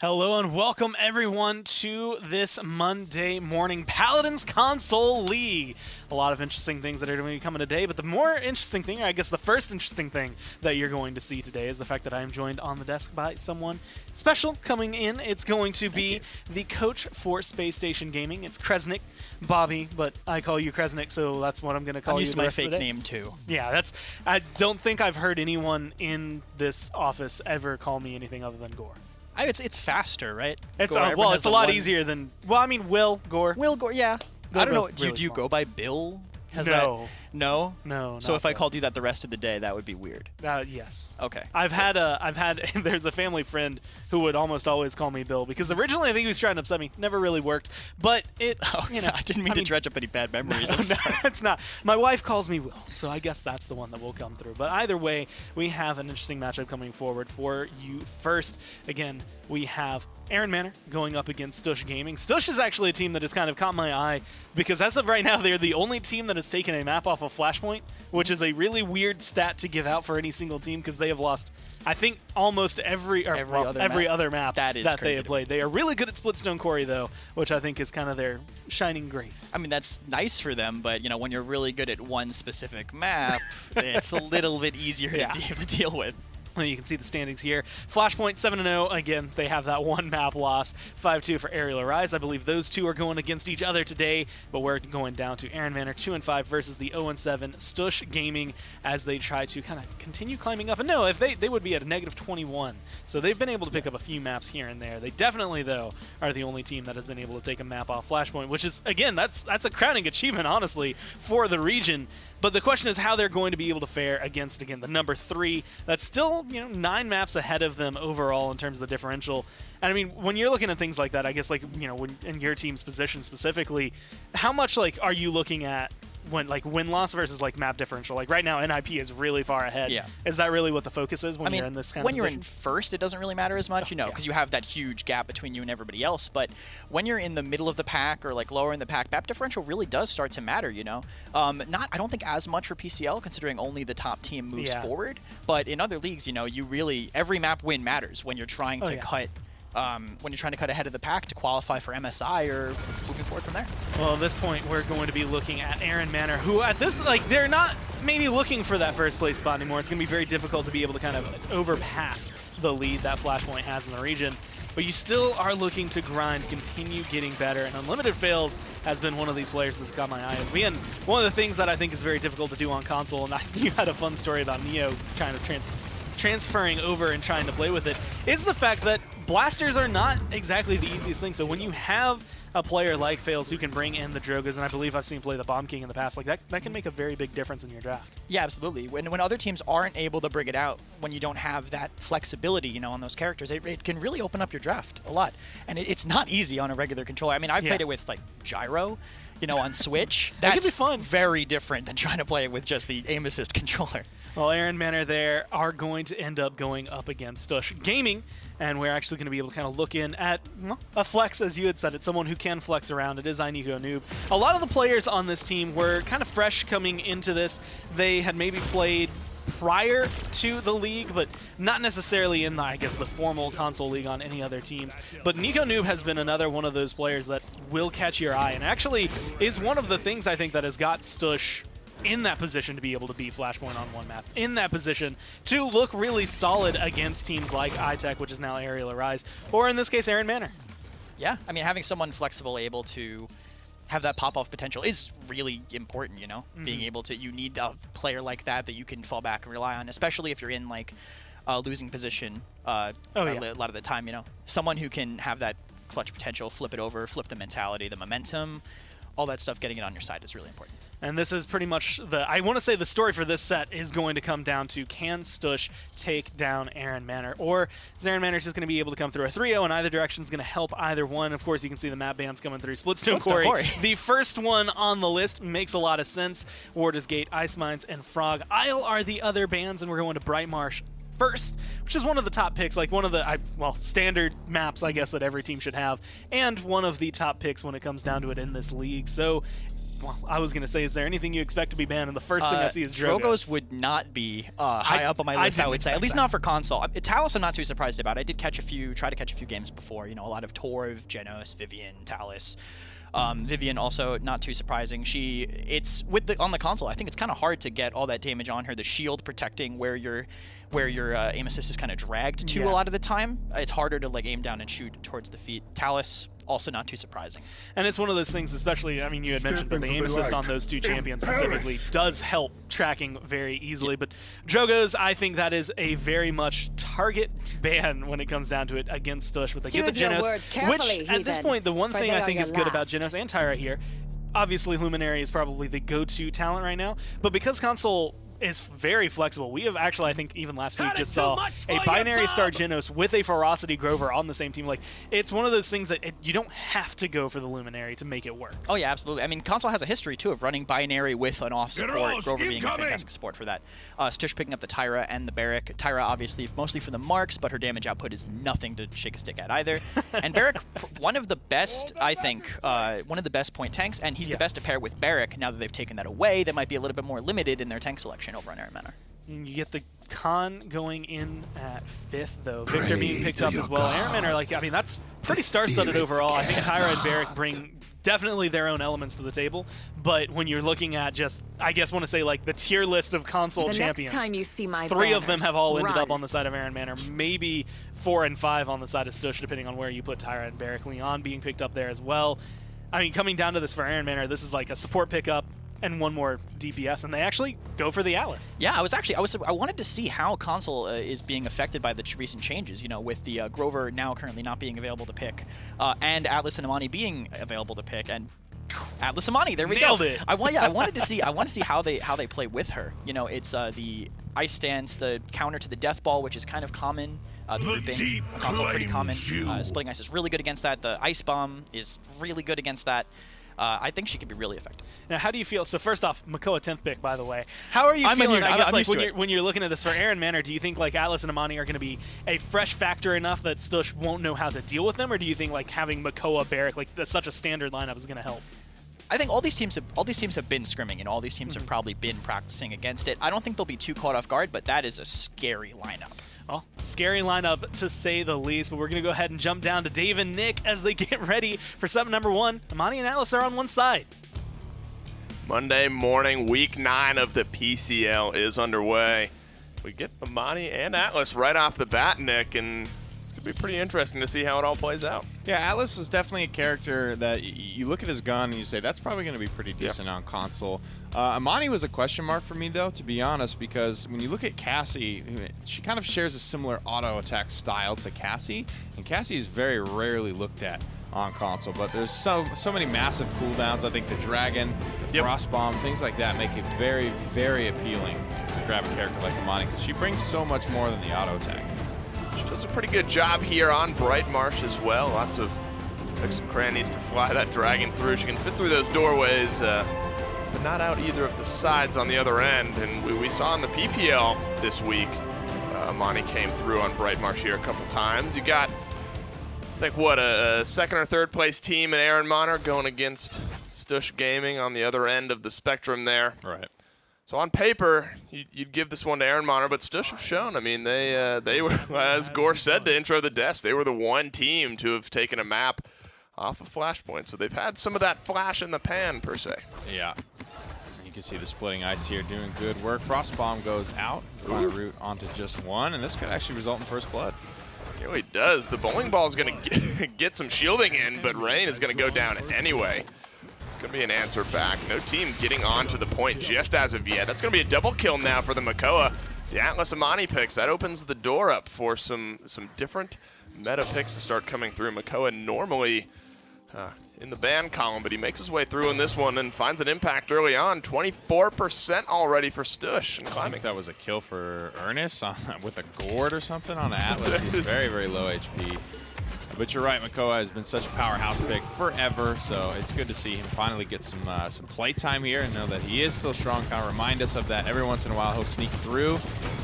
Hello and welcome everyone to this Monday morning Paladins Console League. A lot of interesting things that are going to be coming today, but the more interesting thing, I guess the first interesting thing that you're going to see today is the fact that I am joined on the desk by someone special coming in. It's going to be the coach for Space Station Gaming. It's Kresnik, Bobby, but I call you Kresnik, so that's what I'm going to call you. I'm used to my fake name too. Yeah, I don't think I've heard anyone in this office ever call me anything other than Gore. It's faster, right? It's it's a lot easier than Will Gore. Will Gore, yeah. They're I don't know. both Do really you small. go by Bill? No. No. No. So not if I Bill. called you that the rest of the day, that would be weird. Yes. Okay. I've had there's a family friend who would almost always call me Bill because originally I think he was trying to upset me. Never really worked, but it. I didn't mean to dredge up any bad memories. I'm sorry. It's not. My wife calls me Will, so I guess that's the one that will come through. But either way, we have an interesting matchup coming forward for you. First, again, we have Ehrenmanner going up against Stush Gaming. Stush is actually a team that has kind of caught my eye because as of right now, they're the only team that has taken a map off of Flashpoint, which is a really weird stat to give out for any single team because they have lost, I think, almost every other map that they have played. They are really good at Splitstone Quarry, though, which I think is kind of their shining grace. I mean, that's nice for them, but when you're really good at one specific map, it's a little bit easier to deal with. You can see the standings here. Flashpoint 7-0. Again, they have that one map loss. 5-2 for Aerial Arise. I believe those two are going against each other today, but we're going down to Ehrenmanner 2-5 versus the 0-7 Stush Gaming as they try to kind of continue climbing up. And no, if they would be at a -21. So they've been able to pick up a few maps here and there. They definitely, though, are the only team that has been able to take a map off Flashpoint, which is, again, that's a crowning achievement, honestly, for the region. But the question is how they're going to be able to fare against, again, the number 3. That's still, 9 maps ahead of them overall in terms of the differential. And I mean, when you're looking at things like that, I guess, when in your team's position specifically, how much, are you looking at when, win-loss versus, map differential? Right now, NIP is really far ahead. Yeah. Is that really what the focus is when you're in this kind of when position? you're in first, it doesn't really matter as much, because you have that huge gap between you and everybody else. But when you're in the middle of the pack or, lower in the pack, map differential really does start to matter, I don't think as much for PCL, considering only the top team moves forward. But in other leagues, you really, every map win matters when you're trying to cut ahead of the pack to qualify for MSI or moving forward from there. Well, at this point, we're going to be looking at Ehrenmanner, who at this, they're not maybe looking for that first place spot anymore. It's going to be very difficult to be able to kind of overpass the lead that Flashpoint has in the region. But you still are looking to grind, continue getting better, and Unlimited Fails has been one of these players that's got my eye. And one of the things that I think is very difficult to do on console, and you had a fun story about Neo kind of transferring over and trying to play with it, is the fact that blasters are not exactly the easiest thing. So when you have a player like Fails who can bring in the Drogas, and I believe I've seen play the Bomb King in the past, that can make a very big difference in your draft. Yeah, absolutely. When other teams aren't able to bring it out, when you don't have that flexibility, on those characters, it can really open up your draft a lot. And it's not easy on a regular controller. I mean, I've played it with Gyro, on Switch. That That's can be fun. Very different than trying to play it with just the aim assist controller. Well, Ehrenmanner there are going to end up going up against Stush Gaming, and we're actually going to be able to kind of look in at a flex, as you had said it, someone who can flex around. It is Iniko Noob. A lot of the players on this team were kind of fresh coming into this. They had maybe played prior to the league, but not necessarily in the formal console league on any other teams. But Nico Noob has been another one of those players that will catch your eye, and actually is one of the things I think that has got Stush in that position to be able to beat Flashpoint on one map, in that position to look really solid against teams like iTech, which is now Aerial Arise, or in this case, Ehrenmanner. Yeah, I mean, having someone flexible able to have that pop-off potential is really important, Being able to, you need a player like that you can fall back and rely on, especially if you're in, a losing position a lot of the time, Someone who can have that clutch potential, flip it over, flip the mentality, the momentum, all that stuff, getting it on your side is really important. And this is pretty much I want to say the story for this set is going to come down to, can Stush take down Ehrenmanner? Or is Ehrenmanner just going to be able to come through? A 3-0 in either direction is going to help either one. Of course, you can see the map bands coming through. Splitstone Quarry, the first one on the list, makes a lot of sense. Warders Gate, Ice Mines, and Frog Isle are the other bands, and we're going to Bright Marsh first, which is one of the top picks, one of the standard maps, I guess, that every team should have, and one of the top picks when it comes down to it in this league. So well, I was going to say, is there anything you expect to be banned? And the first thing I see is Drogos. Drogos would not be high up on my list, I would say. At least not for console. Talus, I'm not too surprised about. I did try to catch a few games before. You know, a lot of Torv, Genos, Vivian, Talus. Vivian also not too surprising. On the console, I think it's kind of hard to get all that damage on her. The shield protecting where your aim assist is kind of dragged to a lot of the time. It's harder to like aim down and shoot towards the feet. Talus, also not too surprising. And it's one of those things, especially, I mean, you had mentioned that the aim assist on those two champions specifically does help tracking very easily. But Drogos, I think that is a very much target ban when it comes down to it against Stush with the Give the Genos, which at this point, the one thing I think is good about Genos and Tyra here, obviously Luminary is probably the go-to talent right now, but because console is very flexible. We have actually, I think, even last week just saw a binary star Genos with a Ferocity Grover on the same team. Like, it's one of those things that you don't have to go for the Luminary to make it work. Oh yeah, absolutely. I mean, console has a history too of running binary with an off support. Grover being a fantastic support for that. Stush picking up the Tyra and the Barrack. Tyra obviously mostly for the marks, but her damage output is nothing to shake a stick at either. And Barrack, one of the best, I think, one of the best point tanks, and he's the best to pair with Barrack. Now that they've taken that away, they might be a little bit more limited in their tank selection over on Ehrenmanner. And you get the Khan going in at 5th, though. Victor being picked up as well. Ehrenmanner, like, I mean, that's pretty star-studded overall. I think Tyra and Barrack bring definitely their own elements to the table, but when you're looking at just, I guess, want to say, like, the tier list of console champions, next time you see my 3 of them have all ended up on the side of Ehrenmanner, maybe 4 and 5 on the side of Stush, depending on where you put Tyra and Barrack. Leon being picked up there as well. I mean, coming down to this for Ehrenmanner, this is like a support pickup and one more DPS, and they actually go for the Atlas. Yeah, I wanted to see how console is being affected by the recent changes, you know, with the Grover now currently not being available to pick, and Atlas and Amani being available to pick, and Atlas Amani, there we Nailed go. It. I wanted to see how they play with her. You know, it's the ice stance, the counter to the death ball, which is kind of common. The grouping on console pretty common. Splitting ice is really good against that. The ice bomb is really good against that. I think she could be really effective. Now, how do you feel? So first off, Makoa 10th pick, by the way. How are you feeling? I guess like when you're looking at this for Ehrenmanner, do you think like Atlas and Amani are going to be a fresh factor enough that Stush won't know how to deal with them, or do you think like having Makoa, Barrack, like that's such a standard lineup is going to help? I think all these teams have been scrimming, and all these teams have probably been practicing against it. I don't think they'll be too caught off guard, but that is a scary lineup. Well, scary lineup to say the least, but we're going to go ahead and jump down to Dave and Nick as they get ready for set number 1. Amani and Atlas are on one side. Monday morning, week 9 of the PCL is underway. We get Amani and Atlas right off the bat, Nick, and it'll be pretty interesting to see how it all plays out. Yeah, Atlas is definitely a character that you look at his gun and you say, that's probably going to be pretty decent on console. Amani was a question mark for me, though, to be honest, because when you look at Cassie, she kind of shares a similar auto attack style to Cassie, and Cassie is very rarely looked at on console, but there's so many massive cooldowns. I think the Dragon, the Frost Bomb, things like that make it very, very appealing to grab a character like Amani, because she brings so much more than the auto attack. She does a pretty good job here on Bright Marsh as well. Lots of nooks and crannies to fly that Dragon through. She can fit through those doorways, but not out either of the sides on the other end. And we saw in the PPL this week, Amani came through on Bright Marsh here a couple times. You got, I think, what, a second or third place team in Ehrenmanner going against Stush Gaming on the other end of the spectrum there. Right. So on paper, you'd give this one to Ehrenmanner, but Stush have shown. I mean, they were, as Gore said to intro the desk, they were the one team to have taken a map off of Flashpoint. So they've had some of that flash in the pan, per se. Yeah. You can see the splitting ice here doing good work. Frost Bomb goes out, find a route onto just one, and this could actually result in first blood. It really does. The bowling ball is going to get some shielding in, but Rain is going to go down anyway. It's going to be an answer back. No team getting onto the point just as of yet. That's going to be a double kill now for the Makoa. The Atlas Amani picks. That opens the door up for some different meta picks to start coming through. Makoa normally in the ban column, but he makes his way through in this one and finds an impact early on. 24% already for Stush and climbing. I think that was a kill for Ernest with a gourd or something on Atlas. He's very, very low HP. But you're right, Makoa has been such a powerhouse pick forever, so it's good to see him finally get some play time here and know that he is still strong. Kind of remind us of that. Every once in a while he'll sneak through.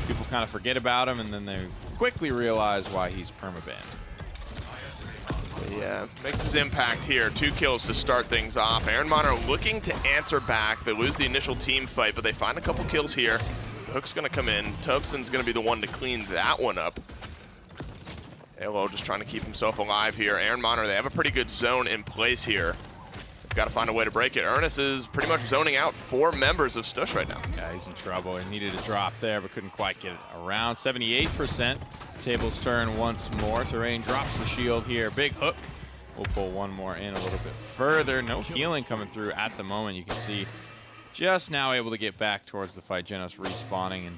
People kind of forget about him, and then they quickly realize why he's permabanned. Yeah, makes his impact here. 2 kills to start things off. Ehrenmanner looking to answer back. They lose the initial team fight, but they find a couple kills here. Hook's going to come in. Tobson's going to be the one to clean that one up. Elo just trying to keep himself alive here. Ehrenmanner, they have a pretty good zone in place here. They've got to find a way to break it. Ernest is pretty much zoning out 4 members of Stush right now. Yeah, he's in trouble. He needed a drop there, but couldn't quite get it around. 78%. Tables turn once more. Terrain drops the shield here. Big hook. We'll pull one more in a little bit further. No healing coming through at the moment. You can see just now able to get back towards the fight. Genos respawning and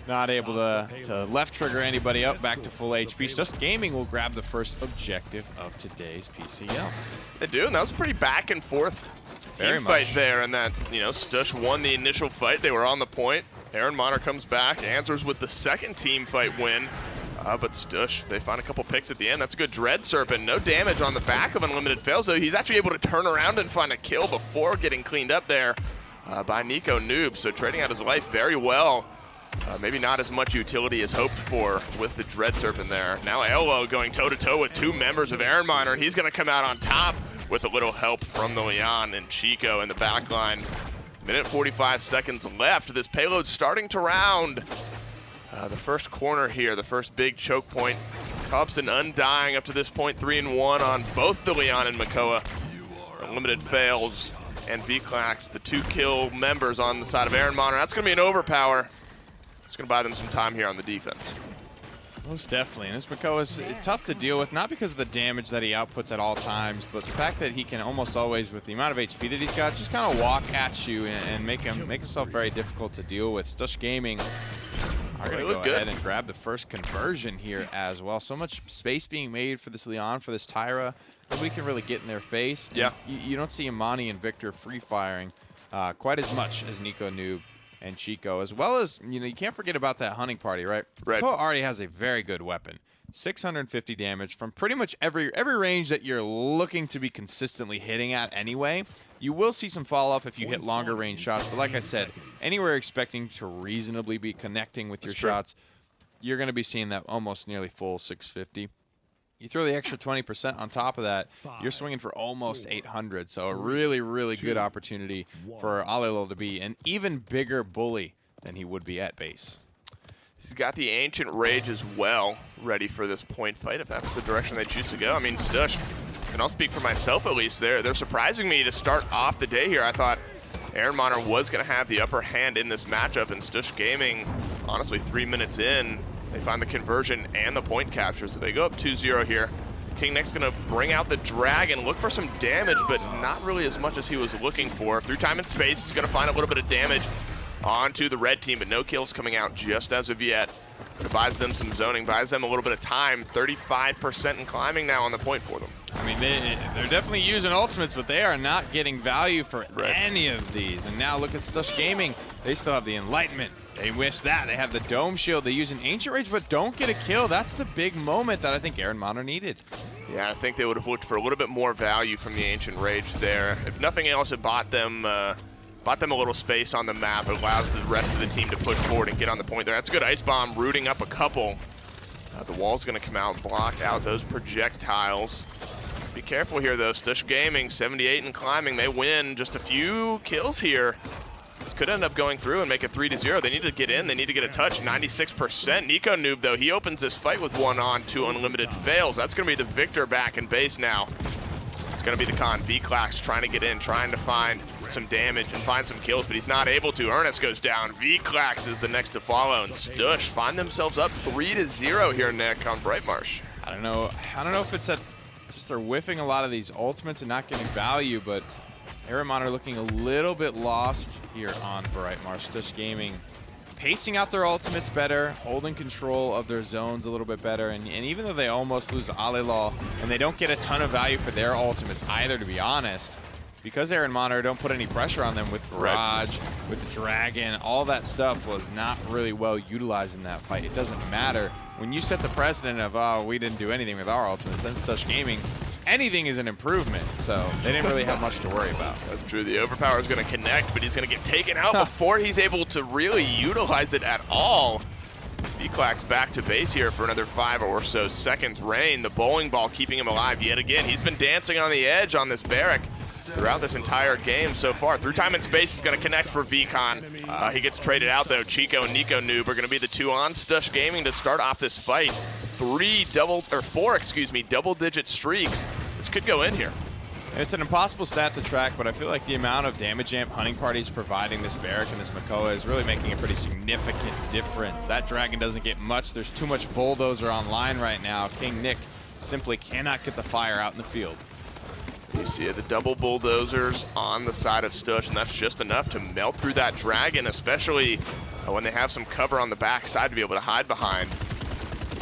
not able to left trigger anybody up back to full HP. Stush Gaming will grab the first objective of today's PCL. They do, and that was a pretty back and forth team fight there. And that, you know, Stush won the initial fight. They were on the point. Ehrenmanner comes back, answers with the second team fight win. But Stush, they find a couple picks at the end. That's a good Dread Serpent. No damage on the back of Unlimited Fails, though. He's actually able to turn around and find a kill before getting cleaned up there by Nico Noob. So trading out his life very well. Maybe not as much utility as hoped for with the Dread Serpent there. Now Elo going toe-to-toe with 2 members of Ehrenmanner, and he's going to come out on top with a little help from the Leon and Chico in the back line. Minute 45 seconds left. This payload's starting to round. The first corner here, the first big choke point. Cubson Undying up to this point, 3-1 on both the Leon and Makoa. Unlimited Fails and V-Clax, the 2 kill members on the side of Ehrenmanner. That's going to be an overpower. It's going to buy them some time here on the defense. Most definitely. And this Makoa is tough to deal with, not because of the damage that he outputs at all times, but the fact that he can almost always, with the amount of HP that he's got, just kind of walk at you and make himself very difficult to deal with. Stush Gaming are going to go ahead and grab the first conversion here as well. So much space being made for this Leon, for this Tyra. Nobody can really get in their face. Yeah. You don't see Imani and Victor free-firing quite as much as Nico Noob and Chico, as well as, you know, you can't forget about that hunting party, right? Right. Makoa already has a very good weapon. 650 damage from pretty much every range that you're looking to be consistently hitting at anyway. You will see some fall off if you hit longer range shots, but like I said, anywhere expecting to reasonably be connecting with your shots, you're going to be seeing that almost nearly full 650. You throw the extra 20% on top of that, you're swinging for almost 800. So a really, really good opportunity for Alilo to be an even bigger bully than he would be at base. He's got the Ancient Rage as well, ready for this point fight if that's the direction they choose to go. I mean, Stush, and I'll speak for myself at least, they're surprising me to start off the day here. I thought Ehrenmanner was going to have the upper hand in this matchup, and Stush Gaming, honestly, 3 minutes in, they find the conversion and the point capture, so they go up 2-0 here. King Nick's going to bring out the Dragon, look for some damage, but not really as much as he was looking for. Through time and space, he's going to find a little bit of damage onto the red team, but no kills coming out just as of yet. It buys them some zoning, buys them a little bit of time. 35% and climbing now on the point for them. I mean, they're definitely using ultimates, but they are not getting value for any of these. And now look at Stush Gaming. They still have the Enlightenment. They wish that. They have the Dome Shield. They use an Ancient Rage, but don't get a kill. That's the big moment that I think Ehrenmanner needed. Yeah, I think they would have looked for a little bit more value from the Ancient Rage there. If nothing else, it bought them a little space on the map. It allows the rest of the team to push forward and get on the point there. That's a good Ice Bomb, rooting up a couple. The wall's going to come out and block out those projectiles. Be careful here, though. Stush Gaming, 78 and climbing. They win just a few kills here. This could end up going through and make it 3-0. They need to get in. They need to get a touch. 96%. Nico Noob, though, he opens this fight with 1 on 2 Unlimited Fails. That's going to be the victor back in base now. It's going to be the con. V-Clax trying to get in, trying to find some damage and find some kills, but he's not able to. Ernest goes down. V-Clax is the next to follow, and Stush find themselves up 3-0 here, Nick, on Brightmarsh. I don't know if it's that just they're whiffing a lot of these ultimates and not getting value, but Ehrenmanner looking a little bit lost here on Brightmarsh. Stush Gaming pacing out their ultimates better, holding control of their zones a little bit better, and even though they almost lose Alilo and they don't get a ton of value for their ultimates either, to be honest, because Ehrenmanner don't put any pressure on them with Barrage, with the Dragon, all that stuff was not really well utilized in that fight. It doesn't matter. When you set the precedent of, oh, we didn't do anything with our ultimates, then Stush Gaming, anything is an improvement, so they didn't really have much to worry about. That's true. The overpower is going to connect, but he's going to get taken out before he's able to really utilize it at all. V-Clack's back to base here for another 5 or so seconds. Rain, the bowling ball, keeping him alive yet again. He's been dancing on the edge on this barrack throughout this entire game so far. Through time and space is going to connect for VCon. He gets traded out though. Chico and Nico Noob are going to be the 2 on Stush Gaming to start off this fight. 4 double-digit streaks. This could go in here. It's an impossible stat to track, but I feel like the amount of damage amp hunting parties providing this barrack and this Makoa is really making a pretty significant difference. That dragon doesn't get much. There's too much bulldozer online right now. King Nick simply cannot get the fire out in the field. You see the double bulldozers on the side of Stush, and that's just enough to melt through that dragon, especially when they have some cover on the backside to be able to hide behind.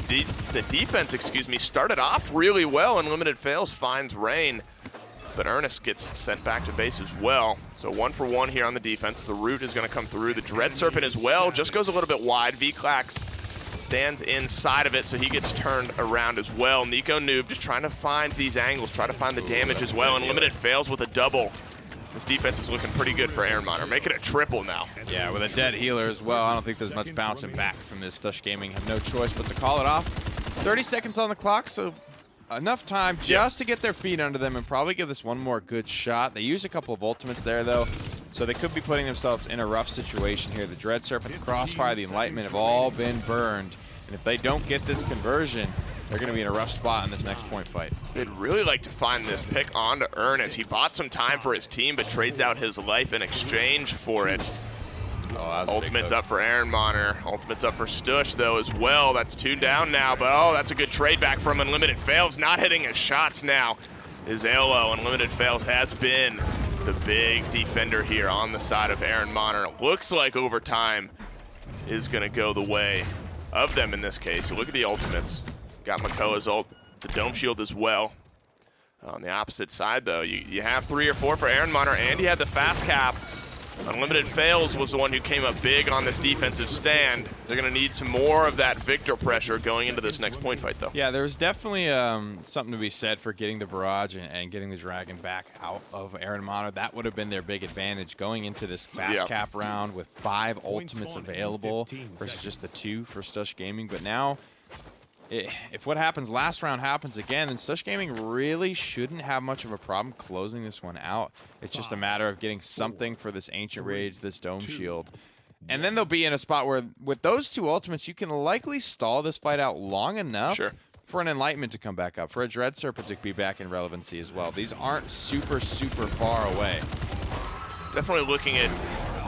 The defense, started off really well, and Limited Fails finds Rain, but Ernest gets sent back to base as well. So 1 for 1 here on the defense. The root is going to come through. The Dread Serpent as well, just goes a little bit wide. V-Clax stands inside of it, so he gets turned around as well. Nico Noob just trying to find these angles, try to find the damage as well, and Limited Fails with a double. This defense is looking pretty good for Ehrenmanner. Make it a triple now. Yeah, with a dead healer as well. I don't think there's much bouncing back from this. Stush Gaming have no choice but to call it off. 30 seconds on the clock, so enough time just to get their feet under them and probably give this one more good shot. They use a couple of ultimates there, though, so they could be putting themselves in a rough situation here. The Dread Serpent, the Crossfire, the Enlightenment have all been burned, and if they don't get this conversion, they're going to be in a rough spot in this next point fight. They'd really like to find this pick onto Ernest. He bought some time for his team, but trades out his life in exchange for it. Ultimate's up for Ehrenmanner. Ultimate's up for Stush, though, as well. That's 2 down now, but that's a good trade back from Unlimited Fails. Not hitting his shots now is Elo. Unlimited Fails has been the big defender here on the side of Ehrenmanner. It looks like overtime is going to go the way of them in this case. So look at the ultimates. Got Makoa's ult, the Dome Shield as well. On the opposite side, though, you have 3 or 4 for Ehrenmanner, and he had the fast cap. Unlimited Fails was the one who came up big on this defensive stand. They're going to need some more of that Victor pressure going into this next point fight, though. Yeah, there's definitely something to be said for getting the barrage and getting the dragon back out of Ehrenmanner. That would have been their big advantage going into this fast cap round with 5 ultimates available versus just the 2 for Stush Gaming. But now, if what happens last round happens again, then Stush Gaming really shouldn't have much of a problem closing this one out. It's just a matter of getting something for this Ancient Rage, this Dome Shield. And then they'll be in a spot where, with those 2 ultimates, you can likely stall this fight out long enough for an Enlightenment to come back up, for a Dread Serpent to be back in relevancy as well. These aren't super far away. Definitely looking at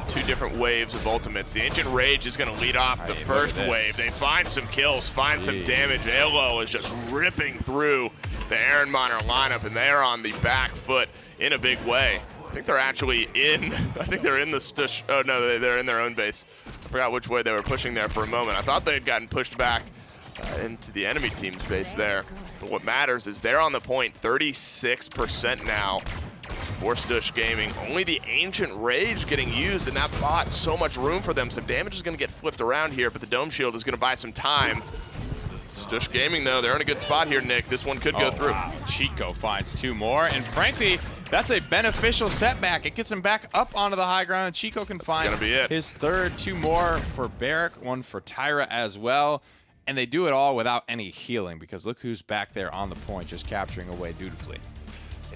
2 different waves of ultimates. The Ancient Rage is going to lead off the first wave. They find some kills, find some damage. Elo is just ripping through the Ehrenmanner lineup, and they're on the back foot in a big way. I think they're actually in, I think they're in the Stush, oh no, they're in their own base. I forgot which way they were pushing there for a moment. I thought they had gotten pushed back into the enemy team's base there. But what matters is they're on the point, 36% now for Stush Gaming. Only the Ancient Rage getting used, and that bought so much room for them. Some damage is going to get flipped around here, but the Dome Shield is going to buy some time. Stush Gaming, though, they're in a good spot here, Nick. This one could go through. Wow. Chico finds 2 more, and frankly, that's a beneficial setback. It gets him back up onto the high ground, and Chico can find his third. 2 more for Barrack, 1 for Tyra as well. And they do it all without any healing, because look who's back there on the point, just capturing away dutifully.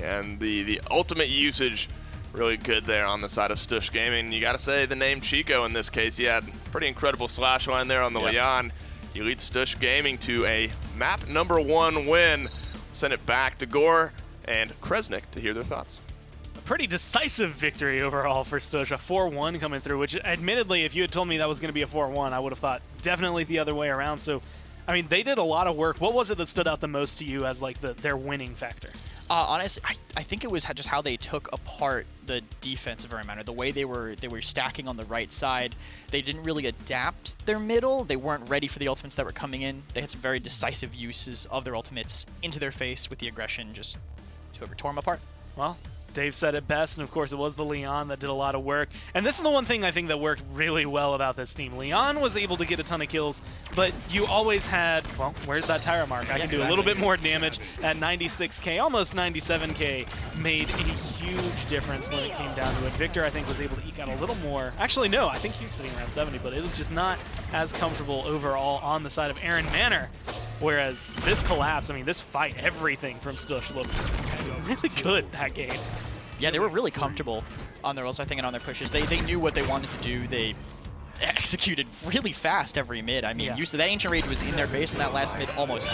And the ultimate usage really good there on the side of Stush Gaming. You got to say the name Chico in this case. He had pretty incredible slash line there on the Leon. He leads Stush Gaming to a map #1 win. Send it back to Gore and Kresnik to hear their thoughts. A pretty decisive victory overall for Stush. A 4-1 coming through, which admittedly, if you had told me that was going to be a 4-1, I would have thought definitely the other way around. So, I mean, they did a lot of work. What was it that stood out the most to you as like their winning factor? Honestly, I think it was just how they took apart the defense of Ehrenmanner, the way they were stacking on the right side. They didn't really adapt their middle. They weren't ready for the ultimates that were coming in. They had some very decisive uses of their ultimates into their face with the aggression, just whoever tore them apart. Well, Dave said it best, and of course it was the Leon that did a lot of work. And this is the one thing I think that worked really well about this team. Leon was able to get a ton of kills, but you always had, well, where's that tire mark? I can do a little bit more damage at 96k, almost 97k, made a huge difference when it came down to it. Victor, I think, was able to eke out a little more. Actually, no, I think he was sitting around 70, but it was just not as comfortable overall on the side of Ehrenmanner. Whereas this collapse, I mean, this fight, everything from Stush looked really good that game. Yeah, they were really comfortable on their ults, I think, and on their pushes. They knew what they wanted to do. They executed really fast every mid. I mean, that Ancient Rage was in their face in that last mid almost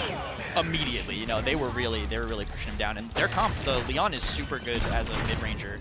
immediately. You know, they were really pushing him down. And their comp, the Leon, is super good as a mid-ranger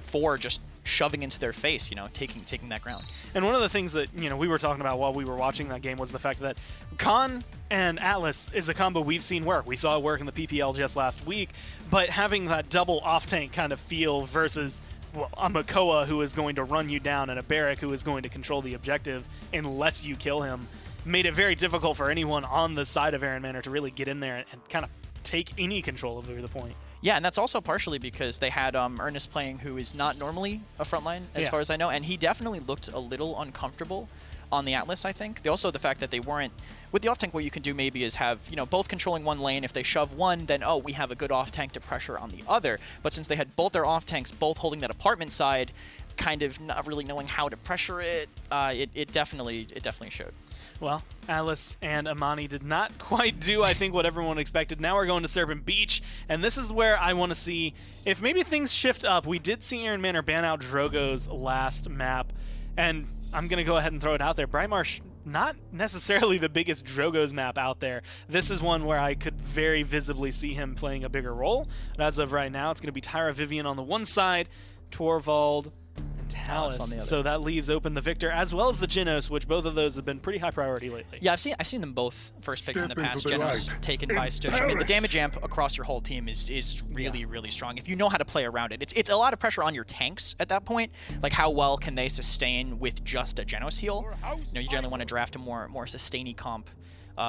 for just shoving into their face, you know, taking that ground. And one of the things that, you know, we were talking about while we were watching that game was the fact that Khan and Atlas is a combo we've seen work. We saw it work in the PPL just last week, but having that double off-tank kind of feel versus, well, a Makoa who is going to run you down and a Barrack who is going to control the objective unless you kill him made it very difficult for anyone on the side of Ehrenmanner to really get in there and kind of take any control over the point. Yeah, and that's also partially because they had Ernest playing, who is not normally a frontline, as far as I know, and he definitely looked a little uncomfortable on the Atlas, I think. Also the fact that they weren't, with the off-tank, what you can do maybe is have, you know, both controlling one lane. If they shove one, then, oh, we have a good off-tank to pressure on the other. But since they had both their off-tanks both holding that apartment side, kind of not really knowing how to pressure it, it definitely showed. Well, Alice and Amani did not quite do, I think, what everyone expected. Now we're going to Serpent Beach, and this is where I want to see if maybe things shift up. We did see Ehrenmanner ban out Drogo's last map, and I'm going to go ahead and throw it out there. Brightmarsh, not necessarily the biggest Drogo's map out there. This is one where I could very visibly see him playing a bigger role. But as of right now, it's going to be Tyra Vivian on the one side, Torvald, Talus on the other. So that leaves open the Victor as well as the Genos, which both of those have been pretty high priority lately. Yeah, I've seen them both first picked in the past. Genos taken by Stush. I mean, the damage amp across your whole team is really strong if you know how to play around it. It's a lot of pressure on your tanks at that point. Like, how well can they sustain with just a Genos heal? You know, you generally want to draft a more sustainy comp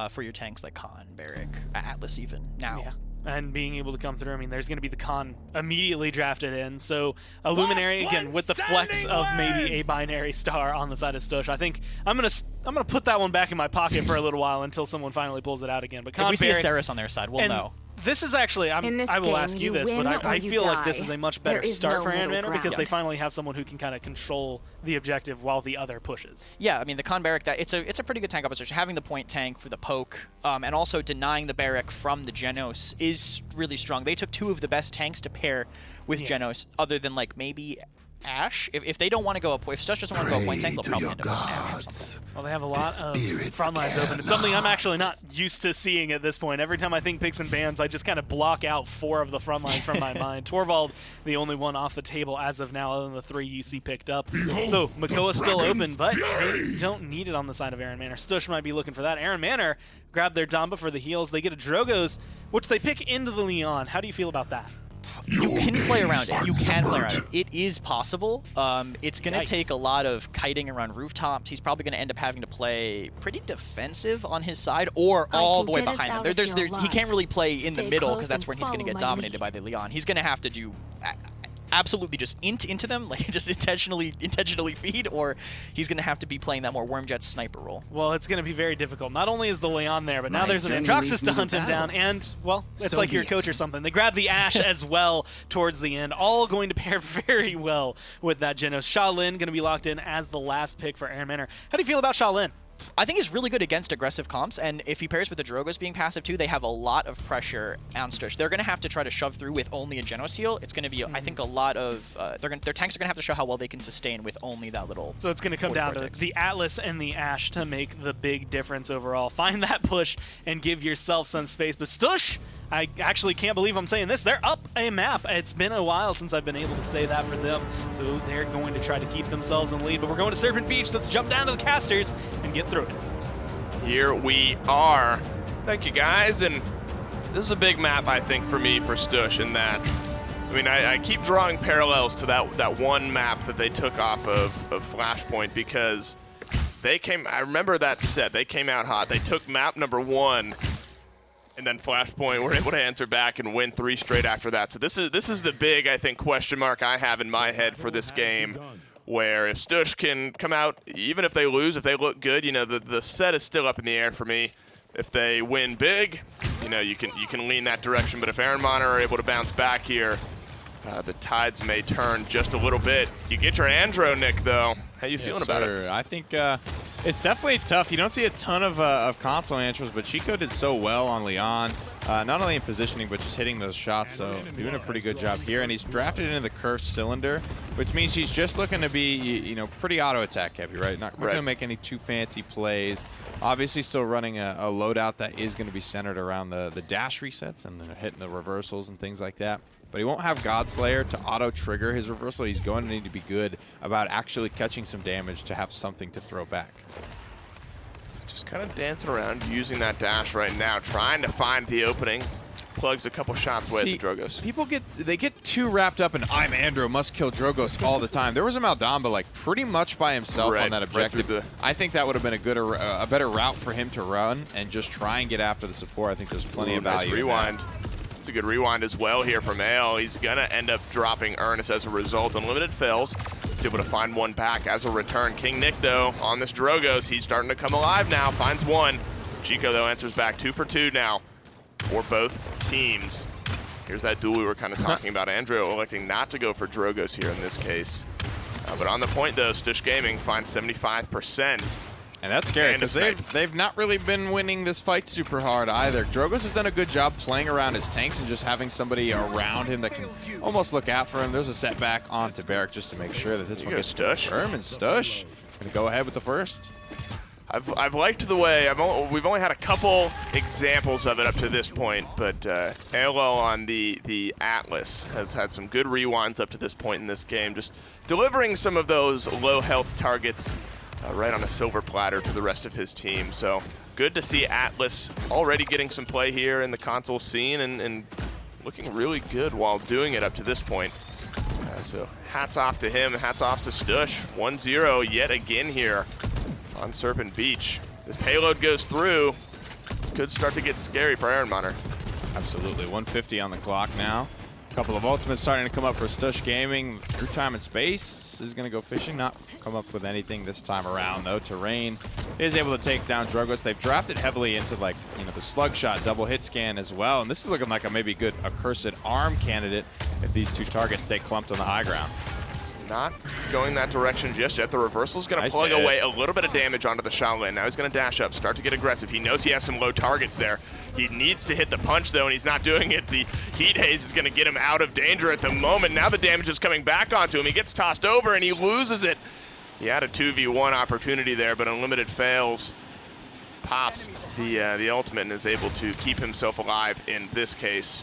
for your tanks like Khan, Barrack, Atlas even now. Yeah. And being able to come through, I mean, there's going to be the Khan immediately drafted in. So a Luminary, again, with the flex of maybe a binary star on the side of Stush. I think I'm gonna put that one back in my pocket for a little while until someone finally pulls it out again. But Khan, if we see a Ceres on their side, we'll know. This is actually, I will ask you this, but I feel like this is a much better start for Ehrenmanner because they finally have someone who can kind of control the objective while the other pushes. Yeah, I mean, the Khan Barrack, it's a pretty good tank opposition. Having the point tank for the poke and also denying the Barrack from the Genos is really strong. They took two of the best tanks to pair with Genos, other than like maybe Ashe. If they don't want to go up, if Stush doesn't want to go point tank, they'll probably end up with Ashe or something. Well, they have a lot of front lines open. It's something I'm actually not used to seeing at this point. Every time I think picks and bans, I just kind of block out 4 of the front lines from my mind. Torvald, the only one off the table as of now, other than the 3 you see picked up. So Makoa's still open, but they don't need it on the side of Ehrenmanner. Stush might be looking for that. Ehrenmanner grabbed their Damba for the heals. They get a Drogo's, which they pick into the Leon. How do you feel about that? You can play around it. You can play around it. It is possible. It's going to take a lot of kiting around rooftops. He's probably going to end up having to play pretty defensive on his side or all the way behind him. He can't really play in the middle because that's where he's going to get dominated by the Leon. He's going to have to do absolutely just into them, like just intentionally feed, or he's going to have to be playing that more Wormjet sniper role. Well, it's going to be very difficult. Not only is the Leon there, but now there's an Androxus to hunt him down, and, well, it's like your coach or something. They grab the Ashe as well towards the end, all going to pair very well with that Genos. Shaolin going to be locked in as the last pick for Ehrenmanner. How do you feel about Shaolin? I think he's really good against aggressive comps, and if he pairs with the Drogos being passive too, they have a lot of pressure on Stush. They're going to have to try to shove through with only a Genos heal. It's going to be, I think, a lot of... their tanks are going to have to show how well they can sustain with only that little... So it's going to come down to the Atlas and the Ashe to make the big difference overall. Find that push and give yourself some space. But Stush, I actually can't believe I'm saying this, they're up a map. It's been a while since I've been able to say that for them. So they're going to try to keep themselves in lead. But we're going to Serpent Beach. Let's jump down to the casters and get through it. Here we are. Thank you, guys. And this is a big map, I think, for me, for Stush, in that, I mean, I keep drawing parallels to that one map that they took off of Flashpoint, because they came, I remember that set, they came out hot. They took map number 1, And then Flashpoint were able to answer back and win 3 straight after that. So this is the big, I think, question mark I have in my head for this game, where if Stush can come out, even if they lose, if they look good, you know, the set is still up in the air for me. If they win big, you know, you can lean that direction. But if Ehrenmanner are able to bounce back here, the tides may turn just a little bit. You get your Andro, Nick, though. How you feeling about it? I think it's definitely tough. You don't see a ton of console Andros, but Chico did so well on Leon. Not only in positioning, but just hitting those shots, so doing a pretty good job here. And he's drafted into the cursed cylinder, which means he's just looking to be, you know, pretty auto attack heavy, right? Not going to make any too fancy plays. Obviously still running a loadout that is going to be centered around the dash resets and hitting the reversals and things like that. But he won't have Godslayer to auto-trigger his reversal. He's going to need to be good about actually catching some damage to have something to throw back. Just kind of dancing around, using that dash right now, trying to find the opening. Plugs a couple shots away at the Drogos. People get too wrapped up in I'm Andro, must kill Drogos all the time. There was a Maldamba like pretty much by himself on that objective. I think that would have been a better route for him to run and just try and get after the support. I think there's plenty of value. Nice rewind. It's a good rewind as well here from Ale. He's gonna end up dropping Ernest as a result. Unlimited fails. He's able to find one back as a return. King Nick, though, on this Drogos, he's starting to come alive now. Finds one. Chico, though, answers back 2 for 2 now for both teams. Here's that duel we were kind of talking about. Andro electing not to go for Drogos here in this case. But on the point, though, Stush Gaming finds 75%. And that's scary because they've not really been winning this fight super hard either. Drogos has done a good job playing around his tanks and just having somebody around him that can almost look out for him. There's a setback on to Barrick just to make sure that this one gets Stush. And Stush going to go ahead with the first. I've liked the way, we've only had a couple examples of it up to this point, but Elo on the Atlas has had some good rewinds up to this point in this game, just delivering some of those low health targets right on a silver platter to the rest of his team. So good to see Atlas already getting some play here in the console scene and looking really good while doing it up to this point. So hats off to him, hats off to Stush. 1-0 yet again here on Serpent Beach. This payload goes through. This could start to get scary for Ehrenmanner. Absolutely, 150 on the clock now. A couple of ultimates starting to come up for Stush Gaming. Through time and space is going to go fishing. Not come up with anything this time around, though. Terrain is able to take down Drogos. They've drafted heavily into, like, you know, the slug shot double hit scan as well. And this is looking like a maybe good accursed arm candidate if these two targets stay clumped on the high ground. Not going that direction just yet. The reversal's going to plug away a little bit of damage onto the Shaolin. Now he's going to dash up, start to get aggressive. He knows he has some low targets there. He needs to hit the punch, though, and he's not doing it. The heat haze is going to get him out of danger at the moment. Now the damage is coming back onto him. He gets tossed over, and he loses it. He had a 2v1 opportunity there, but Unlimited fails. Pops the ultimate and is able to keep himself alive in this case.